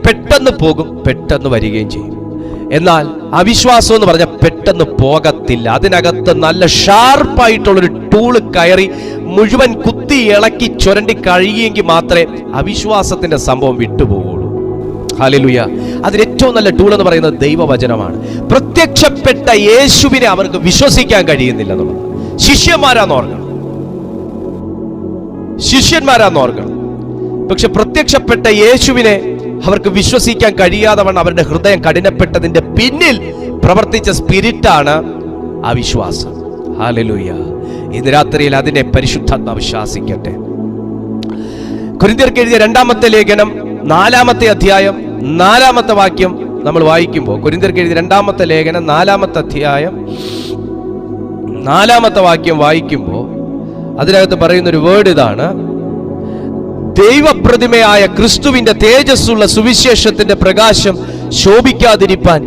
പെട്ടെന്ന് പോകും, പെട്ടെന്ന് വരികയും ചെയ്യും. എന്നാൽ അവിശ്വാസം എന്ന് പറഞ്ഞാൽ പെട്ടെന്ന് പോകത്തില്ല. അതിനകത്ത് നല്ല ഷാർപ്പായിട്ടുള്ളൊരു ടൂള് കയറി മുഴുവൻ കുത്തി ഇളക്കി ചുരണ്ടി കഴിയുമെങ്കിൽ മാത്രമേ അവിശ്വാസത്തിന്റെ സംഭവം വിട്ടുപോകുള്ളൂ. ഹല്ലേലൂയ. അതിന് ഏറ്റവും നല്ല ടൂൾ എന്ന് പറയുന്നത് ദൈവവചനമാണ്. പ്രത്യക്ഷപ്പെട്ട യേശുവിനെ അവർക്ക് വിശ്വസിക്കാൻ കഴിയുന്നില്ല എന്നുള്ളത്. ശിഷ്യന്മാരാന്ന് ഓർക്കണം. പക്ഷെ പ്രത്യക്ഷപ്പെട്ട യേശുവിനെ അവർക്ക് വിശ്വസിക്കാൻ കഴിയാതെ വണ്ണം അവരുടെ ഹൃദയം കഠിനപ്പെട്ടതിന്റെ പിന്നിൽ പ്രവർത്തിച്ച സ്പിരിറ്റാണ് അവിശ്വാസം. ഹല്ലേലൂയ. ഇന്ന് രാത്രിയിൽ അതിനെ പരിശുദ്ധാത്മാവ് ശാസിക്കട്ടെ. കൊരിന്ത്യർക്ക് എഴുതിയ 2-ാമത്തെ ലേഖനം 4-ാമത്തെ അധ്യായം 4-ാമത്തെ വാക്യം നമ്മൾ വായിക്കുമ്പോൾ, കൊരിന്ത്യർക്ക് എഴുതിയ 2-ാമത്തെ ലേഖനം 4-ാമത്തെ അധ്യായം 4-ാമത്തെ വാക്യം വായിക്കുമ്പോൾ അതിനകത്ത് പറയുന്നൊരു വേർഡ് ഇതാണ്: ദൈവപ്രതിമയായ ക്രിസ്തുവിന്റെ തേജസ്സുള്ള സുവിശേഷത്തിന്റെ പ്രകാശം ശോഭിക്കാതിരിപ്പാൻ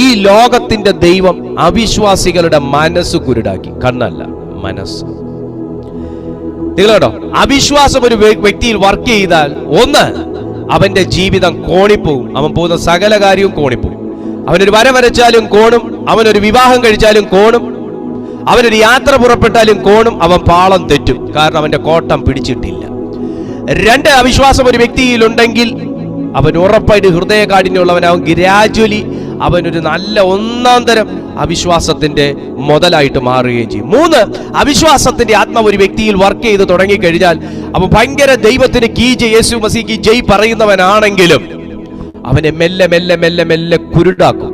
ഈ ലോകത്തിന്റെ ദൈവം അവിശ്വാസികളുടെ മനസ്സ് കുരുടാക്കി. കണ്ണല്ല, മനസ്സ്. നിങ്ങൾ കേട്ടോ, അവിശ്വാസം ഒരു വ്യക്തിയിൽ വർക്ക് ചെയ്താൽ ഒന്ന്, അവന്റെ ജീവിതം കോണിപ്പോവും. അവൻ പോകുന്ന സകല കാര്യവും കോണിപ്പോവും. അവനൊരു വര വരച്ചാലും കോണും, അവനൊരു വിവാഹം കഴിച്ചാലും കോണും, അവനൊരു യാത്ര പുറപ്പെട്ടാലും കോണും. അവൻ പാളം തെറ്റും, കാരണം അവന്റെ കോട്ടം പിടിച്ചിട്ടില്ല. 2, അവിശ്വാസം ഒരു വ്യക്തിയിലുണ്ടെങ്കിൽ അവൻ ഉറപ്പായിട്ട് ഹൃദയകാഠിന്യമുള്ളവൻ. അവൻ ഗ്രാജുവലി അവനൊരു നല്ല 1-ാം തരം അവിശ്വാസത്തിന്റെ മുതലായിട്ട് മാറുകയും ചെയ്യും. 3, അവിശ്വാസത്തിന്റെ ആത്മാവ് ഒരു വ്യക്തിയിൽ വർക്ക് ചെയ്ത് തുടങ്ങിക്കഴിഞ്ഞാൽ അവൻ ഭയങ്കര ദൈവത്തിന് യേശു മസീഹ് ജയ് പറയുന്നവനാണെങ്കിലും അവനെ മെല്ലെ മെല്ലെ മെല്ലെ മെല്ലെ കുരുടാക്കും.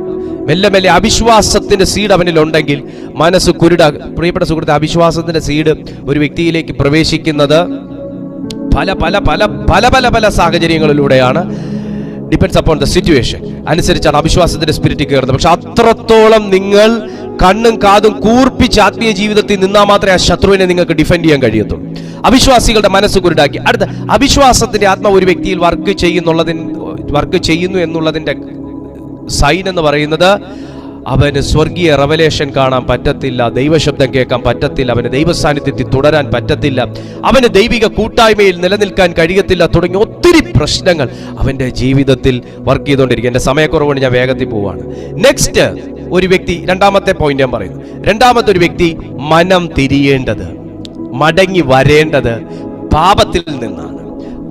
മെല്ലെ മെല്ലെ അവിശ്വാസത്തിന്റെ സീഡ് അവനിലുണ്ടെങ്കിൽ മനസ്സ് കുരുടാക്കും. പ്രിയപ്പെട്ട സുഹൃത്തെ, അവിശ്വാസത്തിന്റെ സീഡ് ഒരു വ്യക്തിയിലേക്ക് പ്രവേശിക്കുന്നത് പല പല പല പല പല പല സാഹചര്യങ്ങളിലൂടെയാണ്. ഡിപ്പെൻഡ്സ് അപ്പോൺ ദ സിറ്റുവേഷൻ അനുസരിച്ചാണ് അവിശ്വാസത്തിന്റെ സ്പിരിറ്റ് കയറുന്നത്. പക്ഷെ അത്രത്തോളം നിങ്ങൾ കണ്ണും കാതും കൂർപ്പിച്ച് ആത്മീയ ജീവിതത്തിൽ നിന്നാൽ മാത്രമേ ആ ശത്രുവിനെ നിങ്ങൾക്ക് ഡിഫെൻഡ് ചെയ്യാൻ കഴിയത്തുള്ളൂ. അവിശ്വാസികളുടെ മനസ്സ് കുരുടാക്കി. അടുത്ത, അവിശ്വാസത്തിന്റെ ആത്മാവ് ഒരു വ്യക്തിയിൽ വർക്ക് ചെയ്യുന്നു എന്നുള്ളതിന്റെ സൈൻ എന്ന് പറയുന്നത് അവന് സ്വർഗീയ റെവലേഷൻ കാണാൻ പറ്റത്തില്ല, ദൈവശബ്ദം കേൾക്കാൻ പറ്റത്തില്ല, അവന് ദൈവസാന്നിധ്യത്തിൽ തുടരാൻ പറ്റത്തില്ല, അവന് ദൈവിക കൂട്ടായ്മയിൽ നിലനിൽക്കാൻ കഴിയത്തില്ല, തുടങ്ങി ഒത്തിരി പ്രശ്നങ്ങൾ അവന്റെ ജീവിതത്തിൽ വർക്ക് ചെയ്തുകൊണ്ടിരിക്കും. എന്റെ സമയക്കുറവുകൊണ്ട് ഞാൻ വേഗത്തിൽ പോവാണ്. നെക്സ്റ്റ്, ഒരു വ്യക്തി, 2-ാമത്തെ പോയിന്റ് ഞാൻ പറയുന്നു. 2-ാമത്തെ ഒരു വ്യക്തി മനം തിരിയേണ്ടത്, മടങ്ങി വരേണ്ടത് പാപത്തിൽ നിന്നാണ്.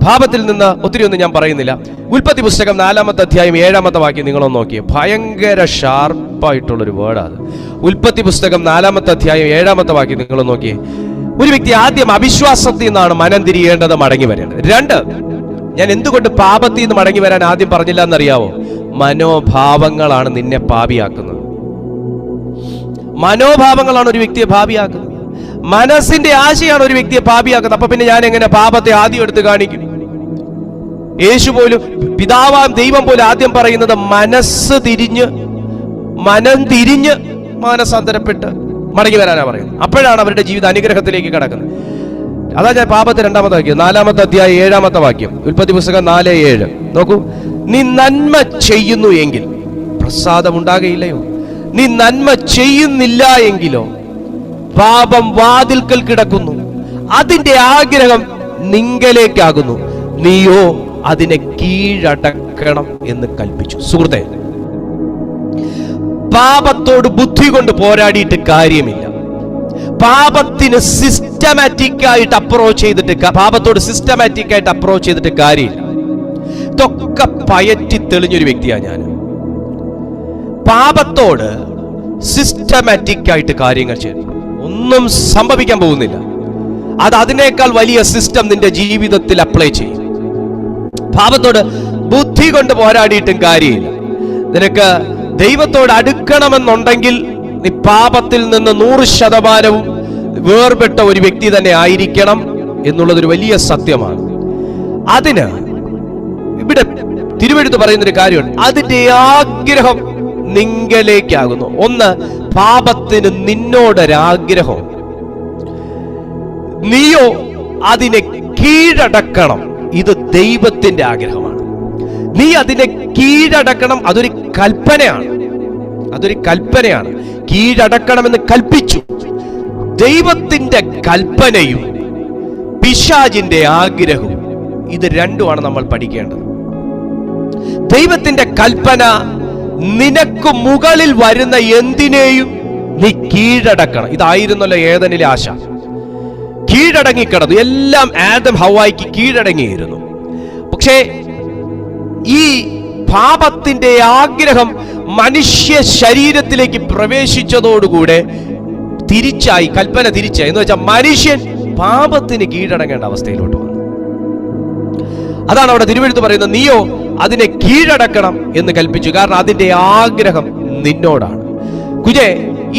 പാപത്തിൽ നിന്ന് ഒത്തിരി ഒന്നും ഞാൻ പറയുന്നില്ല. ഉൽപ്പത്തി പുസ്തകം 4-ാമത്തെ അധ്യായം 7-ാമത്തെ വാക്യം നിങ്ങളൊന്ന് നോക്കിയേ. ഭയങ്കര ഷാർപ്പായിട്ടുള്ളൊരു വേർഡാണ്. ഉൽപ്പത്തി പുസ്തകം 4-ാമത്തെ അധ്യായം 7-ാമത്തെ വാക്യം നിങ്ങളൊന്ന് നോക്കിയേ. ഒരു വ്യക്തി ആദ്യം അവിശ്വാസത്തിൽ നിന്നാണ് മനം തിരിയേണ്ടത്, മടങ്ങി വരേണ്ടത്. 2, ഞാൻ എന്തുകൊണ്ട് പാപത്തിൽ നിന്ന് മടങ്ങി വരാൻ ആദ്യം പറഞ്ഞില്ല എന്നറിയാവോ? മനോഭാവങ്ങളാണ് നിന്നെ പാപിയാക്കുന്നത്. മനോഭാവങ്ങളാണ് ഒരു വ്യക്തിയെ പാപിയാക്കുന്നത്. മനസ്സിന്റെ ആശയാണ് ഒരു വ്യക്തിയെ പാപിയാക്കുന്നത്. അപ്പൊ പിന്നെ ഞാൻ എങ്ങനെ പാപത്തെ ആദ്യം എടുത്ത് കാണിക്കും? യേശു പോലും, പിതാവാം ദൈവം പോലും ആദ്യം പറയുന്നത് മനം തിരിഞ്ഞ് മാനസാന്തരപ്പെട്ട് മടങ്ങി വരാനാ പറയുന്നത്. അപ്പോഴാണ് അവരുടെ ജീവിത അനുഗ്രഹത്തിലേക്ക് കടക്കുന്നത്. അതാ ഞാൻ പാപത്തെ 2-ാമത്തെ വാക്യം 4-ാമത്തെ അധ്യായം 7-ാമത്തെ വാക്യം, ഉൽപ്പത്തി പുസ്തകം 4:7 നോക്കൂ. നീ നന്മ ചെയ്യുന്നു എങ്കിൽ പ്രസാദം ഉണ്ടാകയില്ലയോ? നീ നന്മ ചെയ്യുന്നില്ല എങ്കിലോ പാപം വാതിൽക്കൽ കിടക്കുന്നു, അതിന്റെ ആഗ്രഹം നിങ്കലേക്കാകുന്നു, നീയോ അതിനെ കീഴടക്കണം എന്ന് കൽപ്പിച്ചു. സുഹൃത്തെ, പാപത്തോട് ബുദ്ധി കൊണ്ട് പോരാടിയിട്ട് കാര്യമില്ല. പാപത്തിന് സിസ്റ്റമാറ്റിക് ആയിട്ട് അപ്രോച്ച് ചെയ്തിട്ട് കാര്യമില്ല. ഇതൊക്കെ പയറ്റി തെളിഞ്ഞൊരു വ്യക്തിയാണ് ഞാൻ. പാപത്തോട് സിസ്റ്റമാറ്റിക് ആയിട്ട് കാര്യങ്ങൾ ചെയ്യണം, ഒന്നും സംഭവിക്കാൻ പോകുന്നില്ല. അത് അതിനേക്കാൾ വലിയ സിസ്റ്റം നിന്റെ ജീവിതത്തിൽ അപ്ലൈ ചെയ്യും. പാപത്തോട് ബുദ്ധി കൊണ്ട് പോരാടിയിട്ടും കാര്യമില്ല. നിനക്ക് ദൈവത്തോട് അടുക്കണമെന്നുണ്ടെങ്കിൽ നീ പാപത്തിൽ നിന്ന് 100% വേർപെട്ട ഒരു വ്യക്തി തന്നെ ആയിരിക്കണം എന്നുള്ളതൊരു വലിയ സത്യമാണ്. അതിന് ഇവിടെ തിരുവെഴുത്ത് പറയുന്നൊരു കാര്യമുണ്ട്. അതിന്റെ ആഗ്രഹം നിങ്കലേക്കാകുന്നു. ഒന്ന്, പാപത്തിന് നിന്നോടൊരാഗ്രഹം, നീയോ അതിനെ കീഴടക്കണം. ഇത് ദൈവത്തിന്റെ ആഗ്രഹമാണ്. നീ അതിനെ കീഴടക്കണം. അതൊരു കൽപ്പനയാണ്. കീഴടക്കണമെന്ന് കൽപ്പിച്ചു. ദൈവത്തിന്റെ കൽപ്പനയും പിശാചിന്റെ ആഗ്രഹവും, ഇത് രണ്ടുമാണ് നമ്മൾ പഠിക്കേണ്ടത്. ദൈവത്തിന്റെ കൽപ്പന, നിനക്ക് മുകളിൽ വരുന്ന എന്തിനേയും നീ കീഴടക്കണം. ഇതായിരുന്നല്ലോ ഏദനിലെ ആശ. കീഴടങ്ങിക്കിടന്നു. എല്ലാം ആദം ഹവ്വായ്ക്ക് കീഴടങ്ങിയിരുന്നു. പക്ഷേ ഈ പാപത്തിന്റെ ആഗ്രഹം മനുഷ്യ ശരീരത്തിലേക്ക് പ്രവേശിച്ചതോടുകൂടെ തിരിച്ചായി, കൽപ്പന തിരിച്ചായി. എന്ന് വെച്ചാൽ മനുഷ്യൻ പാപത്തിന് കീഴടങ്ങേണ്ട അവസ്ഥയിലോട്ട് വന്നു. അതാണ് അവിടെ തിരുവെഴുത്ത് പറയുന്നത്, നീയോ അതിനെ കീഴടക്കണം എന്ന് കൽപ്പിച്ചു. കാരണം അതിന്റെ ആഗ്രഹം നിന്നോടാണ്. കുജേ,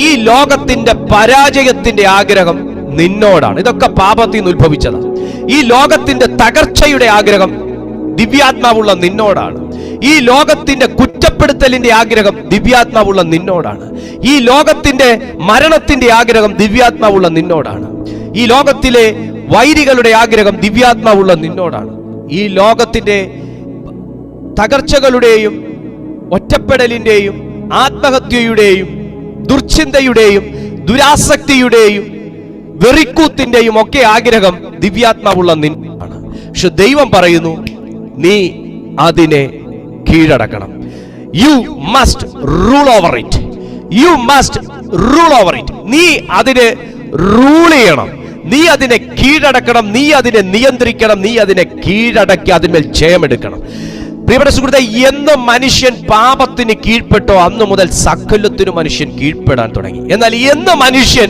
ഈ ലോകത്തിന്റെ പരാജയത്തിന്റെ ആഗ്രഹം നിന്നോടാണ്. ഇതൊക്കെ പാപത്തിൽ നിന്ന് ഉത്ഭവിച്ചതാണ്. ഈ ലോകത്തിന്റെ തകർച്ചയുടെ ആഗ്രഹം ദിവ്യാത്മാവുള്ള നിന്നോടാണ്. ഈ ലോകത്തിന്റെ കുറ്റപ്പെടുത്തലിന്റെ ആഗ്രഹം ദിവ്യാത്മാവുള്ള നിന്നോടാണ്. ഈ ലോകത്തിന്റെ മരണത്തിന്റെ ആഗ്രഹം ദിവ്യാത്മാവുള്ള നിന്നോടാണ്. ഈ ലോകത്തിലെ വൈരികളുടെ ആഗ്രഹം ദിവ്യാത്മാവുള്ള നിന്നോടാണ്. ഈ ലോകത്തിന്റെ തകർച്ചകളുടെയും ഒറ്റപ്പെടലിന്റെയും ആത്മഹത്യയുടെയും ദുർചിന്തയുടെയും ദുരാസക്തിയുടെയും വെറിക്കൂത്തിന്റെയും ഒക്കെ ആഗ്രഹം ദിവ്യാത്മാവുള്ള നിന്നാണ്. പക്ഷെ ദൈവം പറയുന്നു, നീ അതിനെ കീഴടക്കണം. You must rule over it. You must rule over it. നീ അതിനെ റൂൾ ചെയ്യണം, നീ അതിനെ കീഴടക്കണം, നീ അതിനെ നിയന്ത്രിക്കണം, നീ അതിനെ കീഴടക്കി അതിന്മേൽ ജയമെടുക്കണം. പ്രിയപ്പെട്ട സുഹൃത്തേ, എന്ന് മനുഷ്യൻ പാപത്തിന് കീഴ്പ്പെട്ടോ അന്ന് മുതൽ സകലത്തിനു മനുഷ്യൻ കീഴ്പ്പെടാൻ തുടങ്ങി. എന്നാൽ എന്ന് മനുഷ്യൻ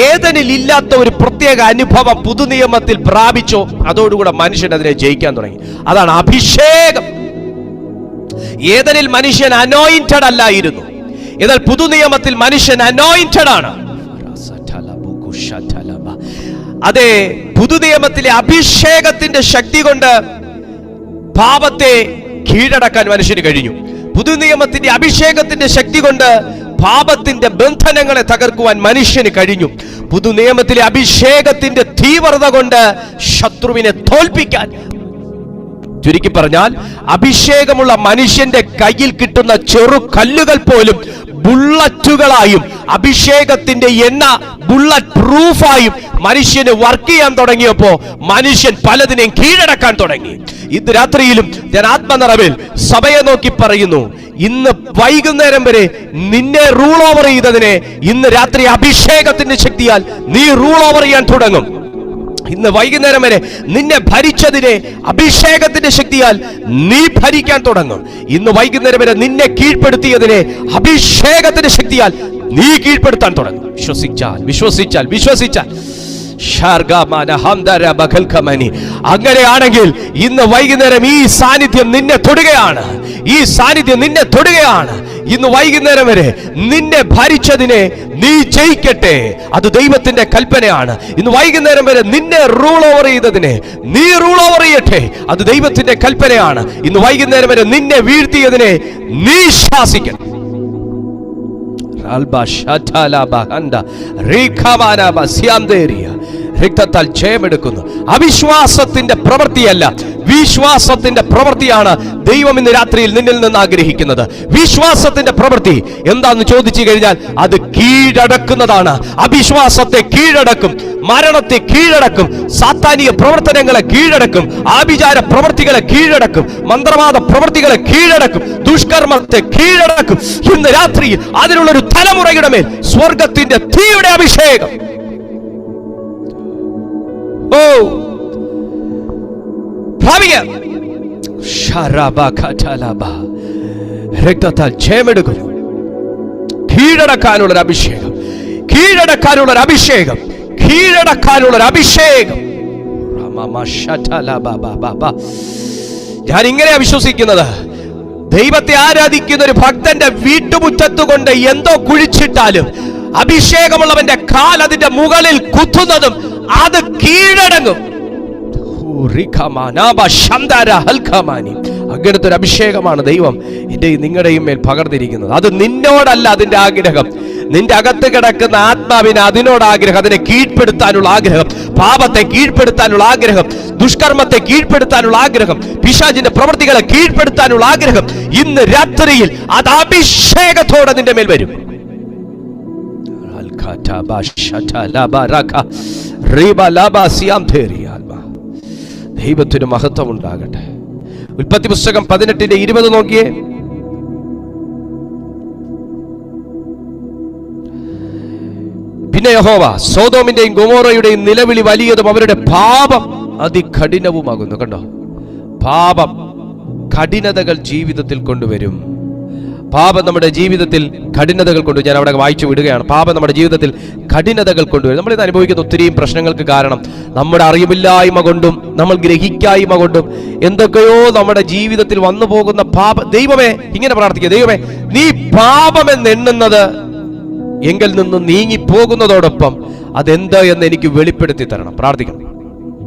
ഏദനിൽ ഇല്ലാത്ത ഒരു പ്രത്യേക അനുഭവം പുതുനിയമത്തിൽ പ്രാപിച്ചോ അതോടുകൂടെ മനുഷ്യൻ അതിനെ ജയിക്കാൻ തുടങ്ങി. അതാണ് അഭിഷേകം. ഏദനിൽ മനുഷ്യൻ അനോയിന്റഡ് അല്ലായിരുന്നു, എന്നാൽ പുതുനിയമത്തിൽ മനുഷ്യൻ അനോയിന്റഡ് ആണ്. അതെ, പുതുനിയമത്തിലെ അഭിഷേകത്തിന്റെ ശക്തി കൊണ്ട് പാപത്തെ കീഴടക്കാൻ മനുഷ്യന് കഴിഞ്ഞു. പുതുനിയമത്തിന്റെ അഭിഷേകത്തിന്റെ ശക്തി കൊണ്ട് പാപത്തിന്റെ ബന്ധനങ്ങളെ തകർക്കുവാൻ മനുഷ്യന് കഴിഞ്ഞു. പുതുനിയമത്തിലെ അഭിഷേകത്തിന്റെ തീവ്രത കൊണ്ട് ശത്രുവിനെ തോൽപ്പിക്കാൻ, ചുരുക്കി പറഞ്ഞാൽ അഭിഷേകമുള്ള മനുഷ്യന്റെ കയ്യിൽ കിട്ടുന്ന ചെറു കല്ലുകൾ പോലും ബുള്ളറ്റുകളായും അഭിഷേകത്തിന്റെ എണ്ണ ബുള്ളറ്റ് പ്രൂഫായും മനുഷ്യന് വർക്ക് ചെയ്യാൻ തുടങ്ങിയപ്പോ മനുഷ്യൻ പലതിനെയും കീഴടക്കാൻ തുടങ്ങി. ഇന്ന് രാത്രിയിലും ഞാൻ ആത്മനിറവിൽ സഭയെ നോക്കി പറയുന്നു, ഇന്ന് വൈകുന്നേരം വരെ നിന്നെ റൂൾ ഓവർ ചെയ്തതിനെ ഇന്ന് രാത്രി അഭിഷേകത്തിന്റെ ശക്തിയാൽ നീ റൂൾ ഓവർ ചെയ്യാൻ തുടങ്ങും. ഇന്ന് വൈകുന്നേരം വരെ നിന്നെ ഭരിച്ചതിനെ അഭിഷേകത്തിന്റെ ശക്തിയാൽ നീ ഭരിക്കാൻ തുടങ്ങും. ഇന്ന് വൈകുന്നേരം വരെ നിന്നെ കീഴ്പ്പെടുത്തിയതിനെ അഭിഷേകത്തിന്റെ ശക്തിയാൽ നീ കീഴ്പ്പെടുത്താൻ തുടങ്ങും. വിശ്വസിച്ചാൽ അങ്ങനെയാണെങ്കിൽ ഇന്ന് വൈകുന്നേരം ഈ സാന്നിധ്യം നിന്നെ തൊടുകയാണ്. ഈ സാന്നിധ്യം നിന്നെ തൊടുകയാണ്. ഇന്ന് വൈകുന്നേരം വരെ നിന്നെ ഭരിച്ചതിനെ നീ ജയിക്കട്ടെ, അത് ദൈവത്തിന്റെ കൽപ്പനയാണ്. ഇന്ന് വൈകുന്നേരം വരെ നിന്നെ റൂൾ ഓവർ ചെയ്തതിനെ നീ റൂൾ ഓവർ ചെയ്യട്ടെ, അത് ദൈവത്തിന്റെ കൽപ്പനയാണ്. ഇന്ന് വൈകുന്നേരം വരെ നിന്നെ വീഴ്ത്തിയതിനെ നീ ശാസിക്കണം. രക്തത്താൽ ജയമെടുക്കുന്നു. അവിശ്വാസത്തിന്റെ പ്രവൃത്തിയല്ല, വിശ്വാസത്തിന്റെ പ്രവൃത്തിയാണ് ദൈവം ഇന്ന് രാത്രിയിൽ നിന്നിൽ നിന്ന് ആഗ്രഹിക്കുന്നത്. വിശ്വാസത്തിന്റെ പ്രവൃത്തി എന്താന്ന് ചോദിച്ചു കഴിഞ്ഞാൽ അത് കീഴടക്കുന്നതാണ്. അവിശ്വാസത്തെ കീഴടക്കും, മരണത്തെ കീഴടക്കും, സാത്താനിക പ്രവർത്തനങ്ങളെ കീഴടക്കും, ആഭിചാര പ്രവൃത്തികളെ കീഴടക്കും, മന്ത്രവാദ പ്രവൃത്തികളെ കീഴടക്കും, ദുഷ്കർമ്മത്തെ കീഴടക്കും. ഇന്ന് രാത്രിയിൽ അതിനുള്ളൊരു തലമുറയുടെ മേൽ സ്വർഗത്തിന്റെ തീയുടെ അഭിഷേകം. രക്തത്താൽ ജയമെടുക്കുന്നു. കീഴടക്കാനുള്ളൊരു അഭിഷേകം, കീഴടക്കാനുള്ളൊരു അഭിഷേകം, കീഴടക്കാനുള്ളൊരു അഭിഷേകം. ഞാൻ ഇങ്ങനെയാ വിശ്വസിക്കുന്നത്, ദൈവത്തെ ആരാധിക്കുന്ന ഒരു ഭക്തന്റെ വീട്ടുമുറ്റത്ത് കൊണ്ട് എന്തോ കുഴിച്ചിട്ടാലും അഭിഷേകമുള്ളവന്റെ കാൽ അതിന്റെ മുകളിൽ കുത്തുന്നതും അത് കീഴടങ്ങും. അങ്ങനത്തെ ഒരു അഭിഷേകമാണ് ദൈവം എന്റെയും നിങ്ങളുടെയും മേൽ പകർന്നിരിക്കുന്നത്. അത് നിന്നോടല്ല അതിന്റെ ആഗ്രഹം, നിന്റെ അകത്ത് കിടക്കുന്ന ആത്മാവിന് അതിനോട് ആഗ്രഹം, അതിനെ കീഴ്പ്പെടുത്താനുള്ള ആഗ്രഹം, പാപത്തെ കീഴ്പ്പെടുത്താനുള്ള ആഗ്രഹം, ദുഷ്കർമ്മത്തെ കീഴ്പ്പെടുത്താനുള്ള ആഗ്രഹം, പിശാചിന്റെ പ്രവൃത്തികളെ കീഴ്പ്പെടുത്താനുള്ള ആഗ്രഹം. ഇന്ന് രാത്രിയിൽ അത് അഭിഷേകത്തോടെ നിന്റെ മേൽ വരും. ദൈവത്തിന് മഹത്വം ഉണ്ടാകട്ടെ. ഉൽപ്പത്തി പുസ്തകം 18:20 നോക്കിയേ. പിന്നെ യഹോവ സോദോമിന്റെയും ഗൊമോറയുടെയും നിലവിളി വലിയതും അവരുടെ പാപം അതികഠിനവുമാകുന്നു. കണ്ടോ, പാപം കഠിനതകൾ ജീവിതത്തിൽ കൊണ്ടുവരും. പാപം നമ്മുടെ ജീവിതത്തിൽ കഠിനതകൾ കൊണ്ടുവരും. ഞാൻ അവിടെ വായിച്ചു വിടുകയാണ്. പാപം നമ്മുടെ ജീവിതത്തിൽ കഠിനതകൾ കൊണ്ടുവരും. നമ്മളിത് അനുഭവിക്കുന്ന ഒത്തിരിയും പ്രശ്നങ്ങൾക്ക് കാരണം നമ്മുടെ അറിവില്ലായ്മ കൊണ്ടും നമ്മൾ ഗ്രഹിക്കായ്മ കൊണ്ടും എന്തൊക്കെയോ നമ്മുടെ ജീവിതത്തിൽ വന്നു പോകുന്ന ദൈവമേ, ഇങ്ങനെ പ്രാർത്ഥിക്കുക, ദൈവമേ നീ പാപമെന്നെണ്ണുന്നത് എങ്കിൽ നിന്ന് നീങ്ങിപ്പോകുന്നതോടൊപ്പം അതെന്ത് എന്ന് എനിക്ക് വെളിപ്പെടുത്തി തരണം. പ്രാർത്ഥിക്കണം.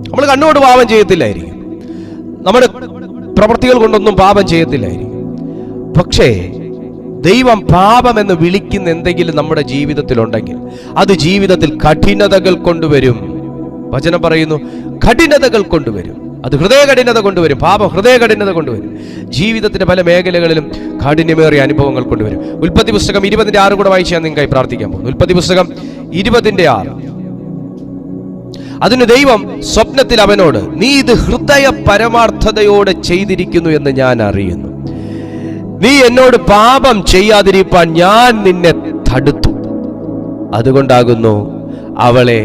നമ്മൾ കണ്ണുകൊണ്ട് പാപം ചെയ്യത്തില്ലായിരിക്കും, നമ്മുടെ പ്രവൃത്തികൾ കൊണ്ടൊന്നും പാപം ചെയ്യത്തില്ലായിരിക്കും. പക്ഷേ ദൈവം പാപമെന്ന് വിളിക്കുന്ന എന്തെങ്കിലും നമ്മുടെ ജീവിതത്തിലുണ്ടെങ്കിൽ അത് ജീവിതത്തിൽ കഠിനതകൾ കൊണ്ടുവരും. വചനം പറയുന്നു, കഠിനതകൾ കൊണ്ടുവരും. അത് ഹൃദയ കഠിനത കൊണ്ടുവരും. പാപം ഹൃദയ കഠിനത കൊണ്ടുവരും. ജീവിതത്തിന്റെ പല മേഖലകളിലും കാഠിന്യമേറിയ അനുഭവങ്ങൾ കൊണ്ടുവരും. ഉൽപ്പത്തി പുസ്തകം 20:6 കൂടെ വായിച്ച് ഞാൻ നിങ്ങൾക്കായി പ്രാർത്ഥിക്കാൻ പോകുന്നു. ഉൽപ്പത്തി പുസ്തകം 20:6. അതിന് ദൈവം സ്വപ്നത്തിൽ അവനോട്, നീ ഇത് ഹൃദയ പരമാർത്ഥതയോടെ ചെയ്തിരിക്കുന്നു എന്ന് ഞാൻ അറിയുന്നു. നീ എന്നോട് പാപം ചെയ്യാതിരിപ്പാൻ ഞാൻ നിന്നെ തടുത്തു. അതുകൊണ്ടാകുന്നു അവളെ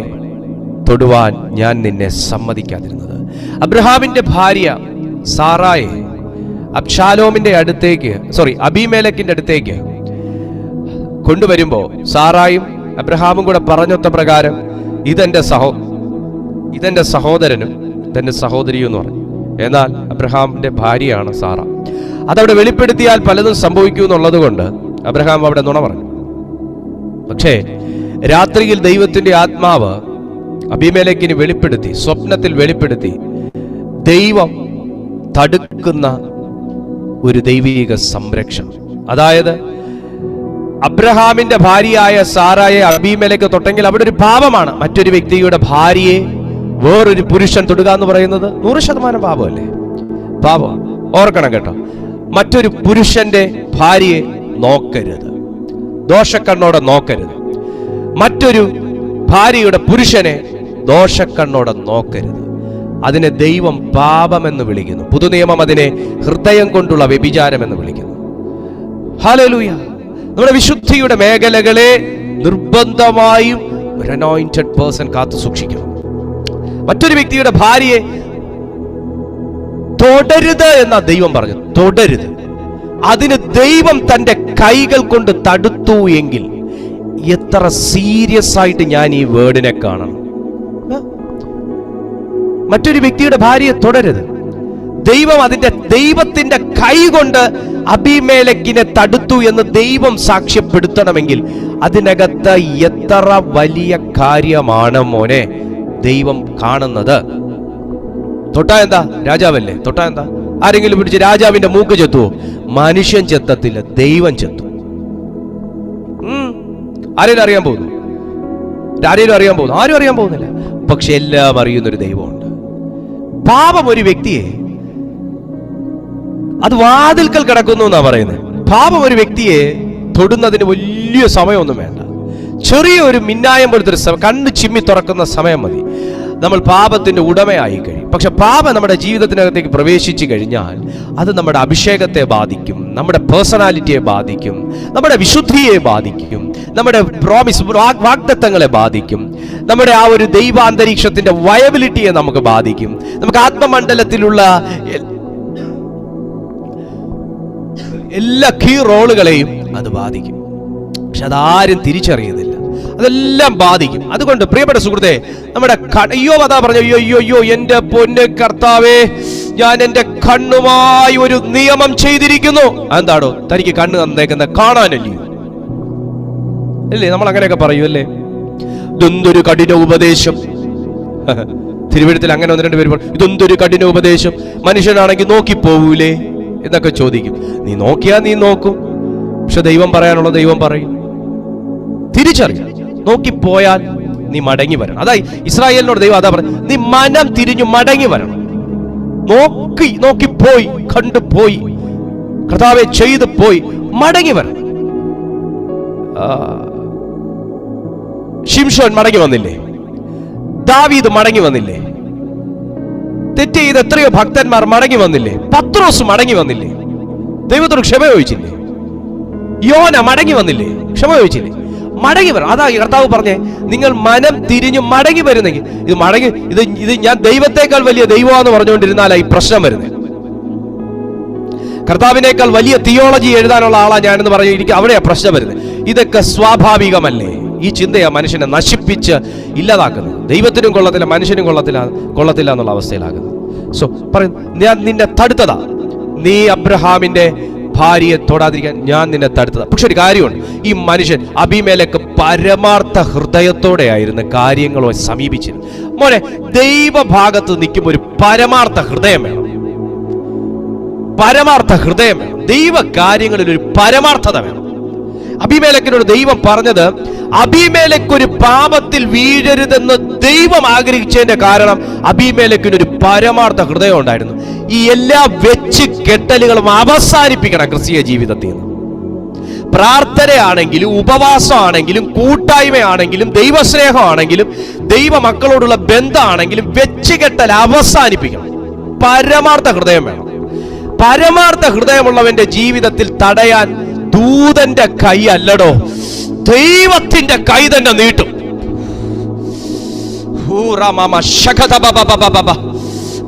തൊടുവാൻ ഞാൻ നിന്നെ സമ്മതിക്കാതിരുന്നത്. അബ്രഹാമിന്റെ ഭാര്യ സാറായെ അബീമേലെക്കിന്റെ അടുത്തേക്ക് കൊണ്ടുവരുമ്പോ സാറായും അബ്രഹാമും കൂടെ പറഞ്ഞൊത്ത പ്രകാരം ഇതെന്റെ സഹോദരനും ഇതെന്റെ സഹോദരിയും എന്ന് പറഞ്ഞു. എന്നാൽ അബ്രഹാമിന്റെ ഭാര്യയാണ് സാറ. അതവിടെ വെളിപ്പെടുത്തിയാൽ പലതും സംഭവിക്കൂ എന്നുള്ളത് കൊണ്ട് അബ്രഹാം അവിടെ നുണ പറഞ്ഞു. പക്ഷേ രാത്രിയിൽ ദൈവത്തിന്റെ ആത്മാവ് അബീമേലെക്കിന് സ്വപ്നത്തിൽ വെളിപ്പെടുത്തി ദൈവം തടുക്കുന്ന ഒരു ദൈവിക സംരക്ഷണം. അതായത് അബ്രഹാമിന്റെ ഭാര്യയായ സാറായെ അബീമേലെക്ക് തൊട്ടെങ്കിൽ അവിടെ ഒരു പാപമാണ്. മറ്റൊരു വ്യക്തിയുടെ ഭാര്യയെ വേറൊരു പുരുഷൻ തൊടുക എന്ന് പറയുന്നത് 100% പാപമല്ലേ? പാപം. ഓർക്കണം കേട്ടോ. മറ്റൊരു പുരുഷന്റെ ഭാര്യയെ നോക്കരുത്, ദോഷക്കണ്ണോടെ നോക്കരുത്. മറ്റൊരു ഭാര്യയുടെ പുരുഷനെ ദോഷക്കണ്ണോടെ നോക്കരുത്. അതിനെ ദൈവം പാപമെന്ന് വിളിക്കുന്നു. പുതുനിയമം അതിനെ ഹൃദയം കൊണ്ടുള്ള വ്യഭിചാരം എന്ന് വിളിക്കുന്നു. ഹല്ലേലൂയ. നമ്മുടെ വിശുദ്ധിയുടെ മേഖലകളെ നിർബന്ധമായും ഒരു അനോയിന്റഡ് പേഴ്സൺ കാത്തു സൂക്ഷിക്കണം. മറ്റൊരു വ്യക്തിയുടെ ഭാര്യയെ തൊടരുത് എന്നാ ദൈവം പറഞ്ഞു. തൊടരുത്. അതിന് ദൈവം തന്റെ കൈകൾ കൊണ്ട് തടുത്തു എങ്കിൽ എത്ര സീരിയസ് ആയിട്ട് ഞാൻ ഈ വേർഡിനെ കാണണം. മറ്റൊരു വ്യക്തിയുടെ ഭാര്യയെ തുടരുത്. ദൈവം ദൈവത്തിന്റെ കൈ കൊണ്ട് അബീമേലെക്കിനെ തടുത്തു എന്ന് ദൈവം സാക്ഷ്യപ്പെടുത്തണമെങ്കിൽ അതിനകത്ത് എത്ര വലിയ കാര്യമാണ് മോനെ ദൈവം കാണുന്നത്. തൊട്ടാ എന്താ? രാജാവല്ലേ. തൊട്ടാ എന്താ? ആരെങ്കിലും പിടിച്ച് രാജാവിന്റെ മൂക്ക് ചെത്തുവോ? മനുഷ്യൻ ചെത്തത്തില്ല, ദൈവം ചെത്തും. ആരെങ്കിലും അറിയാൻ പോകുന്നു? ആരെങ്കിലും അറിയാൻ പോകുന്നു? ആരും അറിയാൻ പോകുന്നില്ല. പക്ഷെ എല്ലാം അറിയുന്നൊരു ദൈവമുണ്ട്. പാപം ഒരു വ്യക്തിയെ അത് വാതിൽക്കൽ കിടക്കുന്നു എന്നാ പറയുന്നത്. പാപം ഒരു വ്യക്തിയെ തൊടുന്നതിന് വലിയ സമയമൊന്നും വേണ്ട. ചെറിയ ഒരു മിന്നായം പോലത്തെ കണ്ണ് ചിമ്മി തുറക്കുന്ന സമയം മതി. നമ്മൾ പാപത്തിന്റെ ഉടമയായി കഴിയും. പക്ഷെ പാപം നമ്മുടെ ജീവിതത്തിനകത്തേക്ക് പ്രവേശിച്ചു കഴിഞ്ഞാൽ അത് നമ്മുടെ അഭിഷേകത്തെ ബാധിക്കും, നമ്മുടെ പേഴ്സണാലിറ്റിയെ ബാധിക്കും, നമ്മുടെ വിശുദ്ധിയെ ബാധിക്കും, നമ്മുടെ പ്രോമിസ് വാഗ്ദത്തങ്ങളെ ബാധിക്കും, നമ്മുടെ ആ ഒരു ദൈവാന്തരീക്ഷത്തിന്റെ വയബിലിറ്റിയെ നമുക്ക് ബാധിക്കും, നമുക്ക് ആത്മമണ്ഡലത്തിലുള്ള എല്ലാ കീ റോളുകളെയും അത് ബാധിക്കും. പക്ഷെ അതാരും തിരിച്ചറിയുന്നില്ല. അതെല്ലാം ബാധിക്കും. അതുകൊണ്ട് പ്രിയപ്പെട്ട സുഹൃത്തെ, നമ്മുടെ അയ്യോ അതാ പറഞ്ഞു, അയ്യോ എന്റെ പൊന്ന് കർത്താവേ, ഞാൻ എന്റെ കണ്ണുമായി ഒരു നിയമം ചെയ്തിരിക്കുന്നു. എന്താണോ തനിക്ക് കണ്ണ് തന്നേക്കുന്ന? കാണാനല്ലേ അല്ലേ? നമ്മൾ അങ്ങനെയൊക്കെ പറയൂ അല്ലേ? ഇതൊന്തൊരു കഠിന ഉപദേശം. തിരുവഴുത്തിൽ അങ്ങനെ 1-2 പേര് പറഞ്ഞു, ഇതൊന്തൊരു കഠിന ഉപദേശം, മനുഷ്യനാണെങ്കിൽ നോക്കിപ്പോവൂലേ എന്നൊക്കെ ചോദിക്കും. നീ നോക്കിയാ നീ നോക്കും, പക്ഷെ ദൈവം പറയാനുള്ള ദൈവം പറയും. തിരിച്ചറിയാം. നോക്കിപ്പോയാൽ നീ മടങ്ങി വരണം. അതാ ഇസ്രായേലിനോട് ദൈവം അതാ പറഞ്ഞു, നീ മനം തിരിഞ്ഞു മടങ്ങി വരണം. നോക്കിപ്പോയി, കണ്ടുപോയി, കർത്താവേ ചെയ്തു പോയി, മടങ്ങി വരണം. ശിംശോൻ മടങ്ങി വന്നില്ലേ? ദാവീദ് മടങ്ങി വന്നില്ലേ? തെറ്റ് ചെയ്ത് എത്രയോ ഭക്തന്മാർ മടങ്ങി വന്നില്ലേ? പത്രോസ് മടങ്ങി വന്നില്ലേ? ദൈവത്തോട് ക്ഷമ ചോദിച്ചില്ലേ? യോന മടങ്ങി വന്നില്ലേ? ക്ഷമ ചോദിച്ചില്ലേ? മടങ്ങി വരണം. അതാ കർത്താവ് പറഞ്ഞേ, നിങ്ങൾ മനം തിരിഞ്ഞു മടങ്ങി വരുന്നെങ്കിൽ ഇത് ഞാൻ ദൈവത്തെക്കാൾ വലിയ ദൈവമാണെന്ന് പറഞ്ഞുകൊണ്ടിരുന്നാലാ ഈ പ്രശ്നം വരുന്നത്. കർത്താവിനേക്കാൾ വലിയ തിയോളജി എഴുതാനുള്ള ആളാ ഞാനെന്ന് പറഞ്ഞിരിക്കും, അവിടെയാ പ്രശ്നം വരുന്നത്. ഇതൊക്കെ സ്വാഭാവികമല്ലേ? ഈ ചിന്തയാ മനുഷ്യനെ നശിപ്പിച്ച് ഇല്ലാതാക്കുന്നത്. ദൈവത്തിനും കൊള്ളത്തില്ല, മനുഷ്യനും കൊള്ളത്തില്ല എന്നുള്ള അവസ്ഥയിലാകുന്നത്. സോ പറയും, ഞാൻ നിന്നെ തടുത്തതാ, നീ അബ്രഹാമിന്റെ ഭാര്യയെ തൊടാതിരിക്കാൻ ഞാൻ നിന്നെ തടുത്തതാ. പക്ഷെ ഒരു കാര്യമുണ്ട്, ഈ മനുഷ്യൻ അബീമേലെക്ക് പരമാർത്ഥ ഹൃദയത്തോടെയായിരുന്നു കാര്യങ്ങളോ സമീപിച്ചിരുന്നത്. മോനെ, ദൈവഭാഗത്ത് നിൽക്കുമ്പോൾ ഒരു പരമാർത്ഥ ഹൃദയം വേണം. പരമാർത്ഥ ഹൃദയം വേണം. ദൈവ കാര്യങ്ങളിൽ ഒരു പരമാർത്ഥത വേണം. അബീമേലെക്കിനോട് ദൈവം പറഞ്ഞത്, അബീമേലെക്ക് ഒരു പാപത്തിൽ വീഴരുതെന്ന് ദൈവം ആഗ്രഹിച്ചതിന്റെ കാരണം അബീമേലെക്കിനൊരു പരമാർത്ഥ ഹൃദയം ഉണ്ടായിരുന്നു. ഈ എല്ലാ വെച്ച് കെട്ടലുകളും അവസാനിപ്പിക്കണം ക്രിസ്തീയ ജീവിതത്തിൽ നിന്ന്. പ്രാർത്ഥനയാണെങ്കിലും ഉപവാസമാണെങ്കിലും കൂട്ടായ്മയാണെങ്കിലും ദൈവസ്നേഹമാണെങ്കിലും ദൈവ മക്കളോടുള്ള ബന്ധമാണെങ്കിലും വെച്ചുകെട്ടൽ അവസാനിപ്പിക്കണം. പരമാർത്ഥ ഹൃദയം വേണം. പരമാർത്ഥ ഹൃദയമുള്ളവന്റെ ജീവിതത്തിൽ തടയാൻ ദൂതന്റെ കൈ അല്ലടോ, ദൈവത്തിന്റെ കൈ തന്നെ നീട്ടും.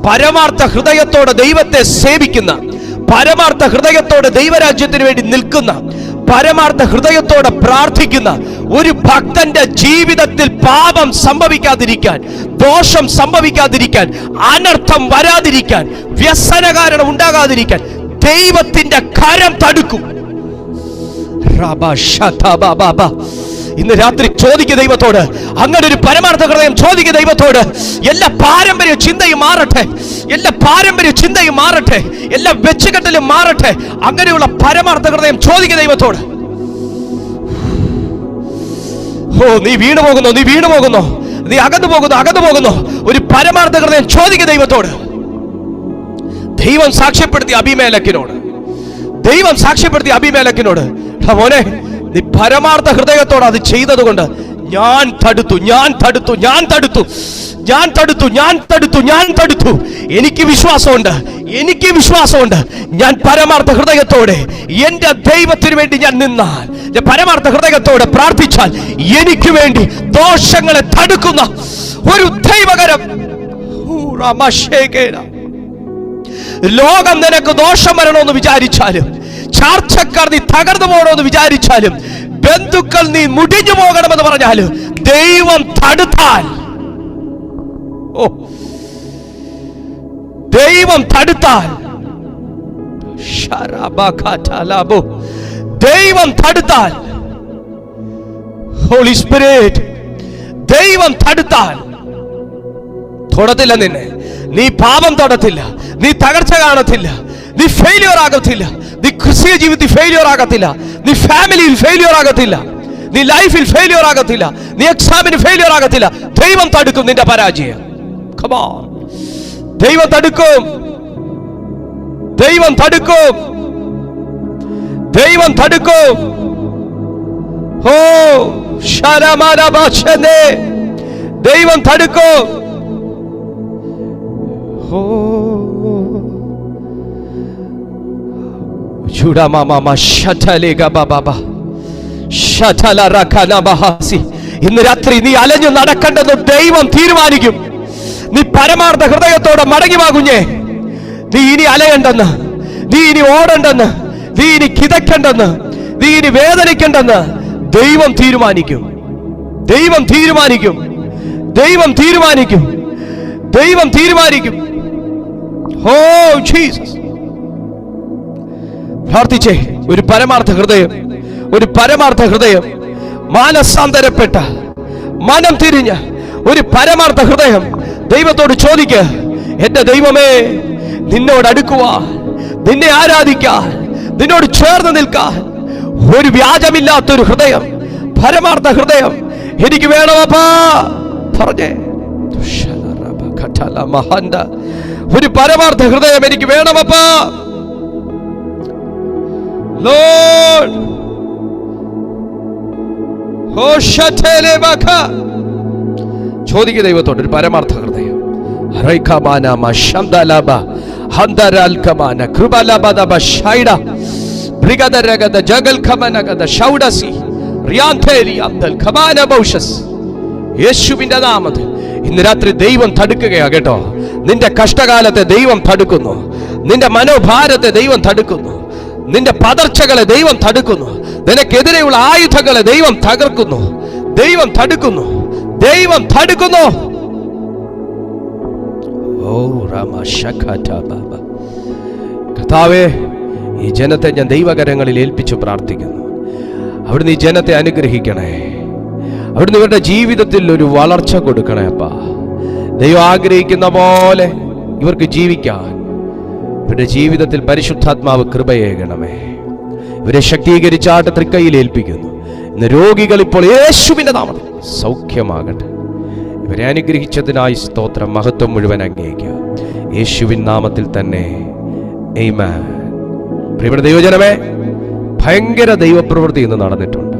പരമാർത്ഥ ഹൃദയത്തോടെ ദൈവത്തെ സേവിക്കുന്ന, പരമാർത്ഥ ഹൃദയത്തോടെ ദൈവരാജ്യത്തിന് വേണ്ടി നിൽക്കുന്ന, പരമാർത്ഥ ഹൃദയത്തോടെ പ്രാർത്ഥിക്കുന്ന ഒരു ഭക്തന്റെ ജീവിതത്തിൽ പാപം സംഭവിക്കാതിരിക്കാൻ, ദോഷം സംഭവിക്കാതിരിക്കാൻ, അനർത്ഥം വരാതിരിക്കാൻ, വ്യസന കാരണം ഉണ്ടാകാതിരിക്കാൻ ദൈവത്തിന്റെ കരം തടുക്കും. ഇന്ന് രാത്രി ചോദിക്കുക ദൈവത്തോട്, അങ്ങനെ ഒരു പരമാർത്ഥ ഹൃദയം ചോദിക്കുക ദൈവത്തോട്. എല്ലാ പാരമ്പര്യ ചിന്തയും മാറട്ടെ, എല്ലാ പാരമ്പര്യ ചിന്തയും മാറട്ടെ, എല്ലാ വെച്ചുകെട്ടലും മാറട്ടെ. അങ്ങനെയുള്ള പരമാർത്ഥ ഹൃദയം ചോദിക്കുക ദൈവത്തോട്. ഓ, നീ വീണു പോകുന്നു, നീ വീണു പോകുന്നു, നീ അകന്നു പോകുന്നു, അകന്നു പോകുന്നു. ഒരു പരമാർത്ഥ ഹൃദയം ചോദിക്കുക ദൈവത്തോട്. ദൈവം സാക്ഷ്യപ്പെടുത്തിയ അബീമേലെക്കിനോട്, ദൈവം സാക്ഷ്യപ്പെടുത്തിയ അബീമേലെക്കിനോട്, മോനെ, നീ പരമാർത്ഥ ഹൃദയത്തോടെ അത് ചെയ്തതുകൊണ്ട് ഞാൻ തടുത്തു, ഞാൻ തടുത്തു, ഞാൻ തടുത്തു, ഞാൻ തടുത്തു, ഞാൻ തടുത്തു, ഞാൻ തടുത്തു. എനിക്ക് വിശ്വാസമുണ്ട്, എനിക്ക് വിശ്വാസമുണ്ട്. ഞാൻ പരമാർത്ഥ ഹൃദയത്തോടെ എന്റെ ദൈവത്തിന് വേണ്ടി ഞാൻ നിന്നാൽ, ഞാൻ പരമാർത്ഥ ഹൃദയത്തോടെ പ്രാർത്ഥിച്ചാൽ എനിക്ക് വേണ്ടി ദോഷങ്ങളെ തടുക്കുന്ന ഒരു ദൈവകരം. ലോകം നിനക്ക് ദോഷം വരണമെന്ന് വിചാരിച്ചാലും, ചാർച്ചക്കാർ നീ തകർന്നു പോകണമെന്ന് വിചാരിച്ചാലും, ബന്ധുക്കൾ നീ മുടിഞ്ഞു പോകണമെന്ന് പറഞ്ഞാലും, ദൈവം തടുത്താൽ, ഓ, ദൈവം തടുത്താൽ, ദൈവം തടുത്താൽ, ഹോളി സ്പിരിറ്റ് ദൈവം തടുത്താൽ തൊടത്തില്ല നിന്നെ. നീ പാപം തൊടത്തില്ല, നീ തകർച്ച കാണത്തില്ല, നീ ഫെയിലിയർ ആകത്തില്ല, നീ ക്രിസ്തീയ ജീവിതത്തിൽ ഫെയിലിയർ ആകത്തില്ല, നീ ഫാമിലിയിൽ ഫെയിലിയർ ആകത്തില്ല, നീ ലൈഫിൽ ഫെയിലിയർ ആകത്തില്ല, നീ എക്സാമിന് ഫെയിലിയർ ആകത്തില്ല. ദൈവം തടുക്കും നിന്റെ പരാജയം. Come on. ദൈവം തടുക്കും, ദൈവം തടുക്കും, ദൈവം തടുക്കും. ഓ ശരമരബശനെ, ദൈവം തടുക്കും. ഓ ഇന്ന് രാത്രി നീ അലഞ്ഞു നടക്കേണ്ടെന്ന് ദൈവം തീരുമാനിക്കും. നീ പരമാർത്ഥ ഹൃദയത്തോടെ മടങ്ങി വാ കുഞ്ഞേ. നീ ഇനി അലയണ്ടെന്ന്, നീ ഇനി ഓടണ്ടെന്ന്, നീ ഇനി കിതക്കണ്ടെന്ന്, നീ ഇനി വേദനിക്കണ്ടെന്ന് ദൈവം തീരുമാനിക്കും. ദൈവം തീരുമാനിക്കും, ദൈവം തീരുമാനിക്കും, ദൈവം തീരുമാനിക്കും. Oh Jesus, പ്രാർത്ഥിച്ചേ. ഒരു പരമാർത്ഥ ഹൃദയം, ഒരു പരമാർത്ഥ ഹൃദയം, മാനസാന്തരപ്പെട്ട, മനം തിരിഞ്ഞ ഒരു പരമാർത്ഥ ഹൃദയം ദൈവത്തോട് ചോദിക്കുക. എന്റെ ദൈവമേ, നിന്നോട് അടുക്കുവാൻ, നിന്നെ ആരാധിക്കാൻ, നിന്നോട് ചേർന്ന് നിൽക്കാൻ ഒരു വ്യാജമില്ലാത്തൊരു ഹൃദയം, പരമാർത്ഥ ഹൃദയം എനിക്ക് വേണമപ്പാ പറഞ്ഞേ. ഒരു പരമാർത്ഥ ഹൃദയം എനിക്ക് വേണമപ്പാ. Lord, ചോദിക്കുക ദൈവത്തോട് ഒരു പരമാർത്ഥ ഹൃദയം. യേശുവിന്റെ നാമത്തിൽ ഇന്ന് രാത്രി ദൈവം തടുക്കുകയാ കേട്ടോ. നിന്റെ കഷ്ടകാലത്തെ ദൈവം തടുക്കുന്നു, നിന്റെ മനോഭാരത്തെ ദൈവം തടുക്കുന്നു, നിന്റെ പതർച്ചകളെ ദൈവം തടുക്കുന്നു, നിനക്കെതിരെയുള്ള ആയുധങ്ങളെ ദൈവം തകർക്കുന്നു. ദൈവം തടുക്കുന്നു, ദൈവം തടുക്കുന്നു. ഓ കർത്താവേ, ഈ ജനത്തെ ഞാൻ ദൈവകരങ്ങളിൽ ഏൽപ്പിച്ചു പ്രാർത്ഥിക്കുന്നു. അവിടുന്ന് ഈ ജനത്തെ അനുഗ്രഹിക്കണേ. അവിടുന്ന് ഇവരുടെ ജീവിതത്തിൽ ഒരു വളർച്ച കൊടുക്കണേ അപ്പാ. ദൈവം ആഗ്രഹിക്കുന്ന പോലെ ഇവർക്ക് ജീവിക്കാൻ ഇവരുടെ ജീവിതത്തിൽ പരിശുദ്ധാത്മാവ് കൃപയേകണമേ. ഇവരെ ശക്തീകരിച്ചാട്ട് തൃക്കൈയിൽ ഏൽപ്പിക്കുന്നു. ഇന്ന് രോഗികൾ ഇപ്പോൾ യേശുവിന്റെ നാമത്തിൽ സൗഖ്യമാകട്ടെ. ഇവരെ അനുഗ്രഹിച്ചതിനായി സ്തോത്രം. മഹത്വം മുഴുവൻ അങ്ങേക്ക് യേശുവിൻ നാമത്തിൽ തന്നെ ആമേൻ. പ്രിയപ്പെട്ട ദൈവജനമേ, ഭയങ്കര ദൈവപ്രവൃത്തി ഇന്ന് നടന്നിട്ടുണ്ട്.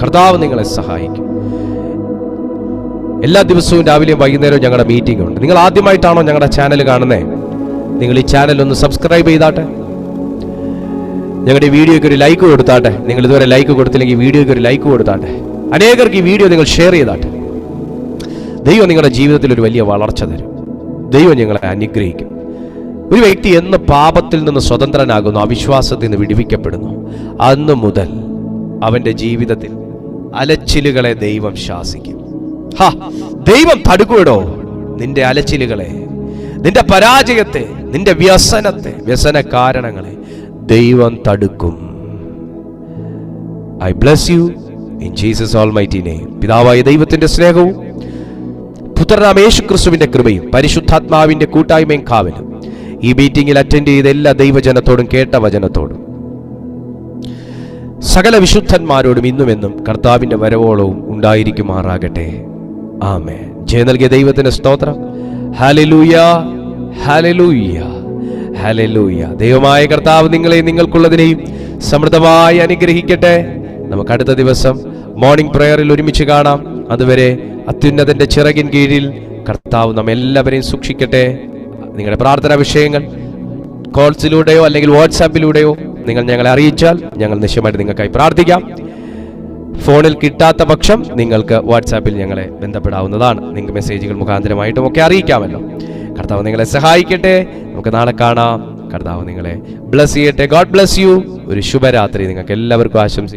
കർത്താവ് നിങ്ങളെ സഹായിക്കും. എല്ലാ ദിവസവും രാവിലെയും വൈകുന്നേരവും ഞങ്ങളുടെ മീറ്റിംഗ് ഉണ്ട്. നിങ്ങൾ ആദ്യമായിട്ടാണോ ഞങ്ങളുടെ ചാനൽ കാണുന്നത്? നിങ്ങൾ ഈ ചാനൽ ഒന്ന് സബ്സ്ക്രൈബ് ചെയ്താട്ടെ. ഞങ്ങളുടെ വീഡിയോയ്ക്ക് ഒരു ലൈക്ക് കൊടുത്താട്ടെ. നിങ്ങൾ ഇതുവരെ ലൈക്ക് കൊടുത്തില്ലെങ്കിൽ വീഡിയോയ്ക്ക് ഒരു ലൈക്ക് കൊടുത്താട്ടെ. അനേകർക്ക് ഈ വീഡിയോ നിങ്ങൾ ഷെയർ ചെയ്താട്ടെ. ദൈവം നിങ്ങളുടെ ജീവിതത്തിൽ ഒരു വലിയ വളർച്ച തരും. ദൈവം നിങ്ങളെ അനുഗ്രഹിക്കും. ഒരു വ്യക്തി എന്ന് പാപത്തിൽ നിന്ന് സ്വതന്ത്രനാകുന്നു, അവിശ്വാസത്തിൽ നിന്ന് വിടുവിക്കപ്പെടുന്നു, അന്ന് മുതൽ അവന്റെ ജീവിതത്തിൽ അലച്ചിലുകളെ ദൈവം ശാസിക്കും. ദൈവം തടുക്കുവിടോ നിന്റെ അലച്ചിലുകളെ, നിന്റെ പരാജയത്തെ, നിന്റെ വ്യസനത്തെ, വ്യസന കാരണങ്ങളെ ദൈവം തടുക്കും. I bless you in Jesus almighty name. പിതാവായ ദൈവത്തിന്റെ സ്നേഹവും പുത്രനാം യേശുക്രിസ്തുവിന്റെ കൃപയും പരിശുദ്ധാത്മാവിന്റെ കൂട്ടായ്മയും കാവലും ഈ മീറ്റിംഗിൽ അറ്റൻഡ് ചെയ്ത എല്ലാ ദൈവജനത്തോടും കേട്ട വചനത്തോടും സകല വിശുദ്ധന്മാരോടും ഇന്നുമെന്നും കർത്താവിന്റെ വരവോളവും ഉണ്ടായിരിക്കുമാറാകട്ടെ. ആമേൻ. ജയം നൽകിയ ദൈവത്തിന് സ്തോത്രം. Hallelujah, hallelujah, hallelujah. ദൈവമായ കർത്താവ് നിങ്ങളെയും നിങ്ങൾക്കുള്ളതിനെയും സമൃദ്ധമായി അനുഗ്രഹിക്കട്ടെ. നമുക്ക് അടുത്ത ദിവസം മോർണിംഗ് പ്രയറിൽ ഒരുമിച്ച് കാണാം. അതുവരെ അത്യുന്നതന്റെ ചിറകിൻ കീഴിൽ കർത്താവ് നമ്മെല്ലാവരെയും സൂക്ഷിക്കട്ടെ. നിങ്ങളുടെ പ്രാർത്ഥനാ വിഷയങ്ങൾ കോൾസിലൂടെയോ അല്ലെങ്കിൽ വാട്സാപ്പിലൂടെയോ നിങ്ങൾ ഞങ്ങളെ അറിയിച്ചാൽ ഞങ്ങൾ നിശ്ചയമായിട്ട് നിങ്ങൾക്കായി പ്രാർത്ഥിക്കാം. ഫോണിൽ കിട്ടാത്ത പക്ഷം നിങ്ങൾക്ക് വാട്സാപ്പിൽ ഞങ്ങളെ ബന്ധപ്പെടാവുന്നതാണ്. നിങ്ങൾക്ക് മെസ്സേജുകൾ മുഖാന്തരമായിട്ടും ഒക്കെ അറിയിക്കാമല്ലോ. കർത്താവ് നിങ്ങളെ സഹായിക്കട്ടെ. നമുക്ക് നാളെ കാണാം. കർത്താവ് നിങ്ങളെ ബ്ലസ് ചെയ്യട്ടെ. God bless you. ഒരു ശുഭരാത്രി നിങ്ങൾക്ക് എല്ലാവർക്കും ആശംസിക്കുന്നു.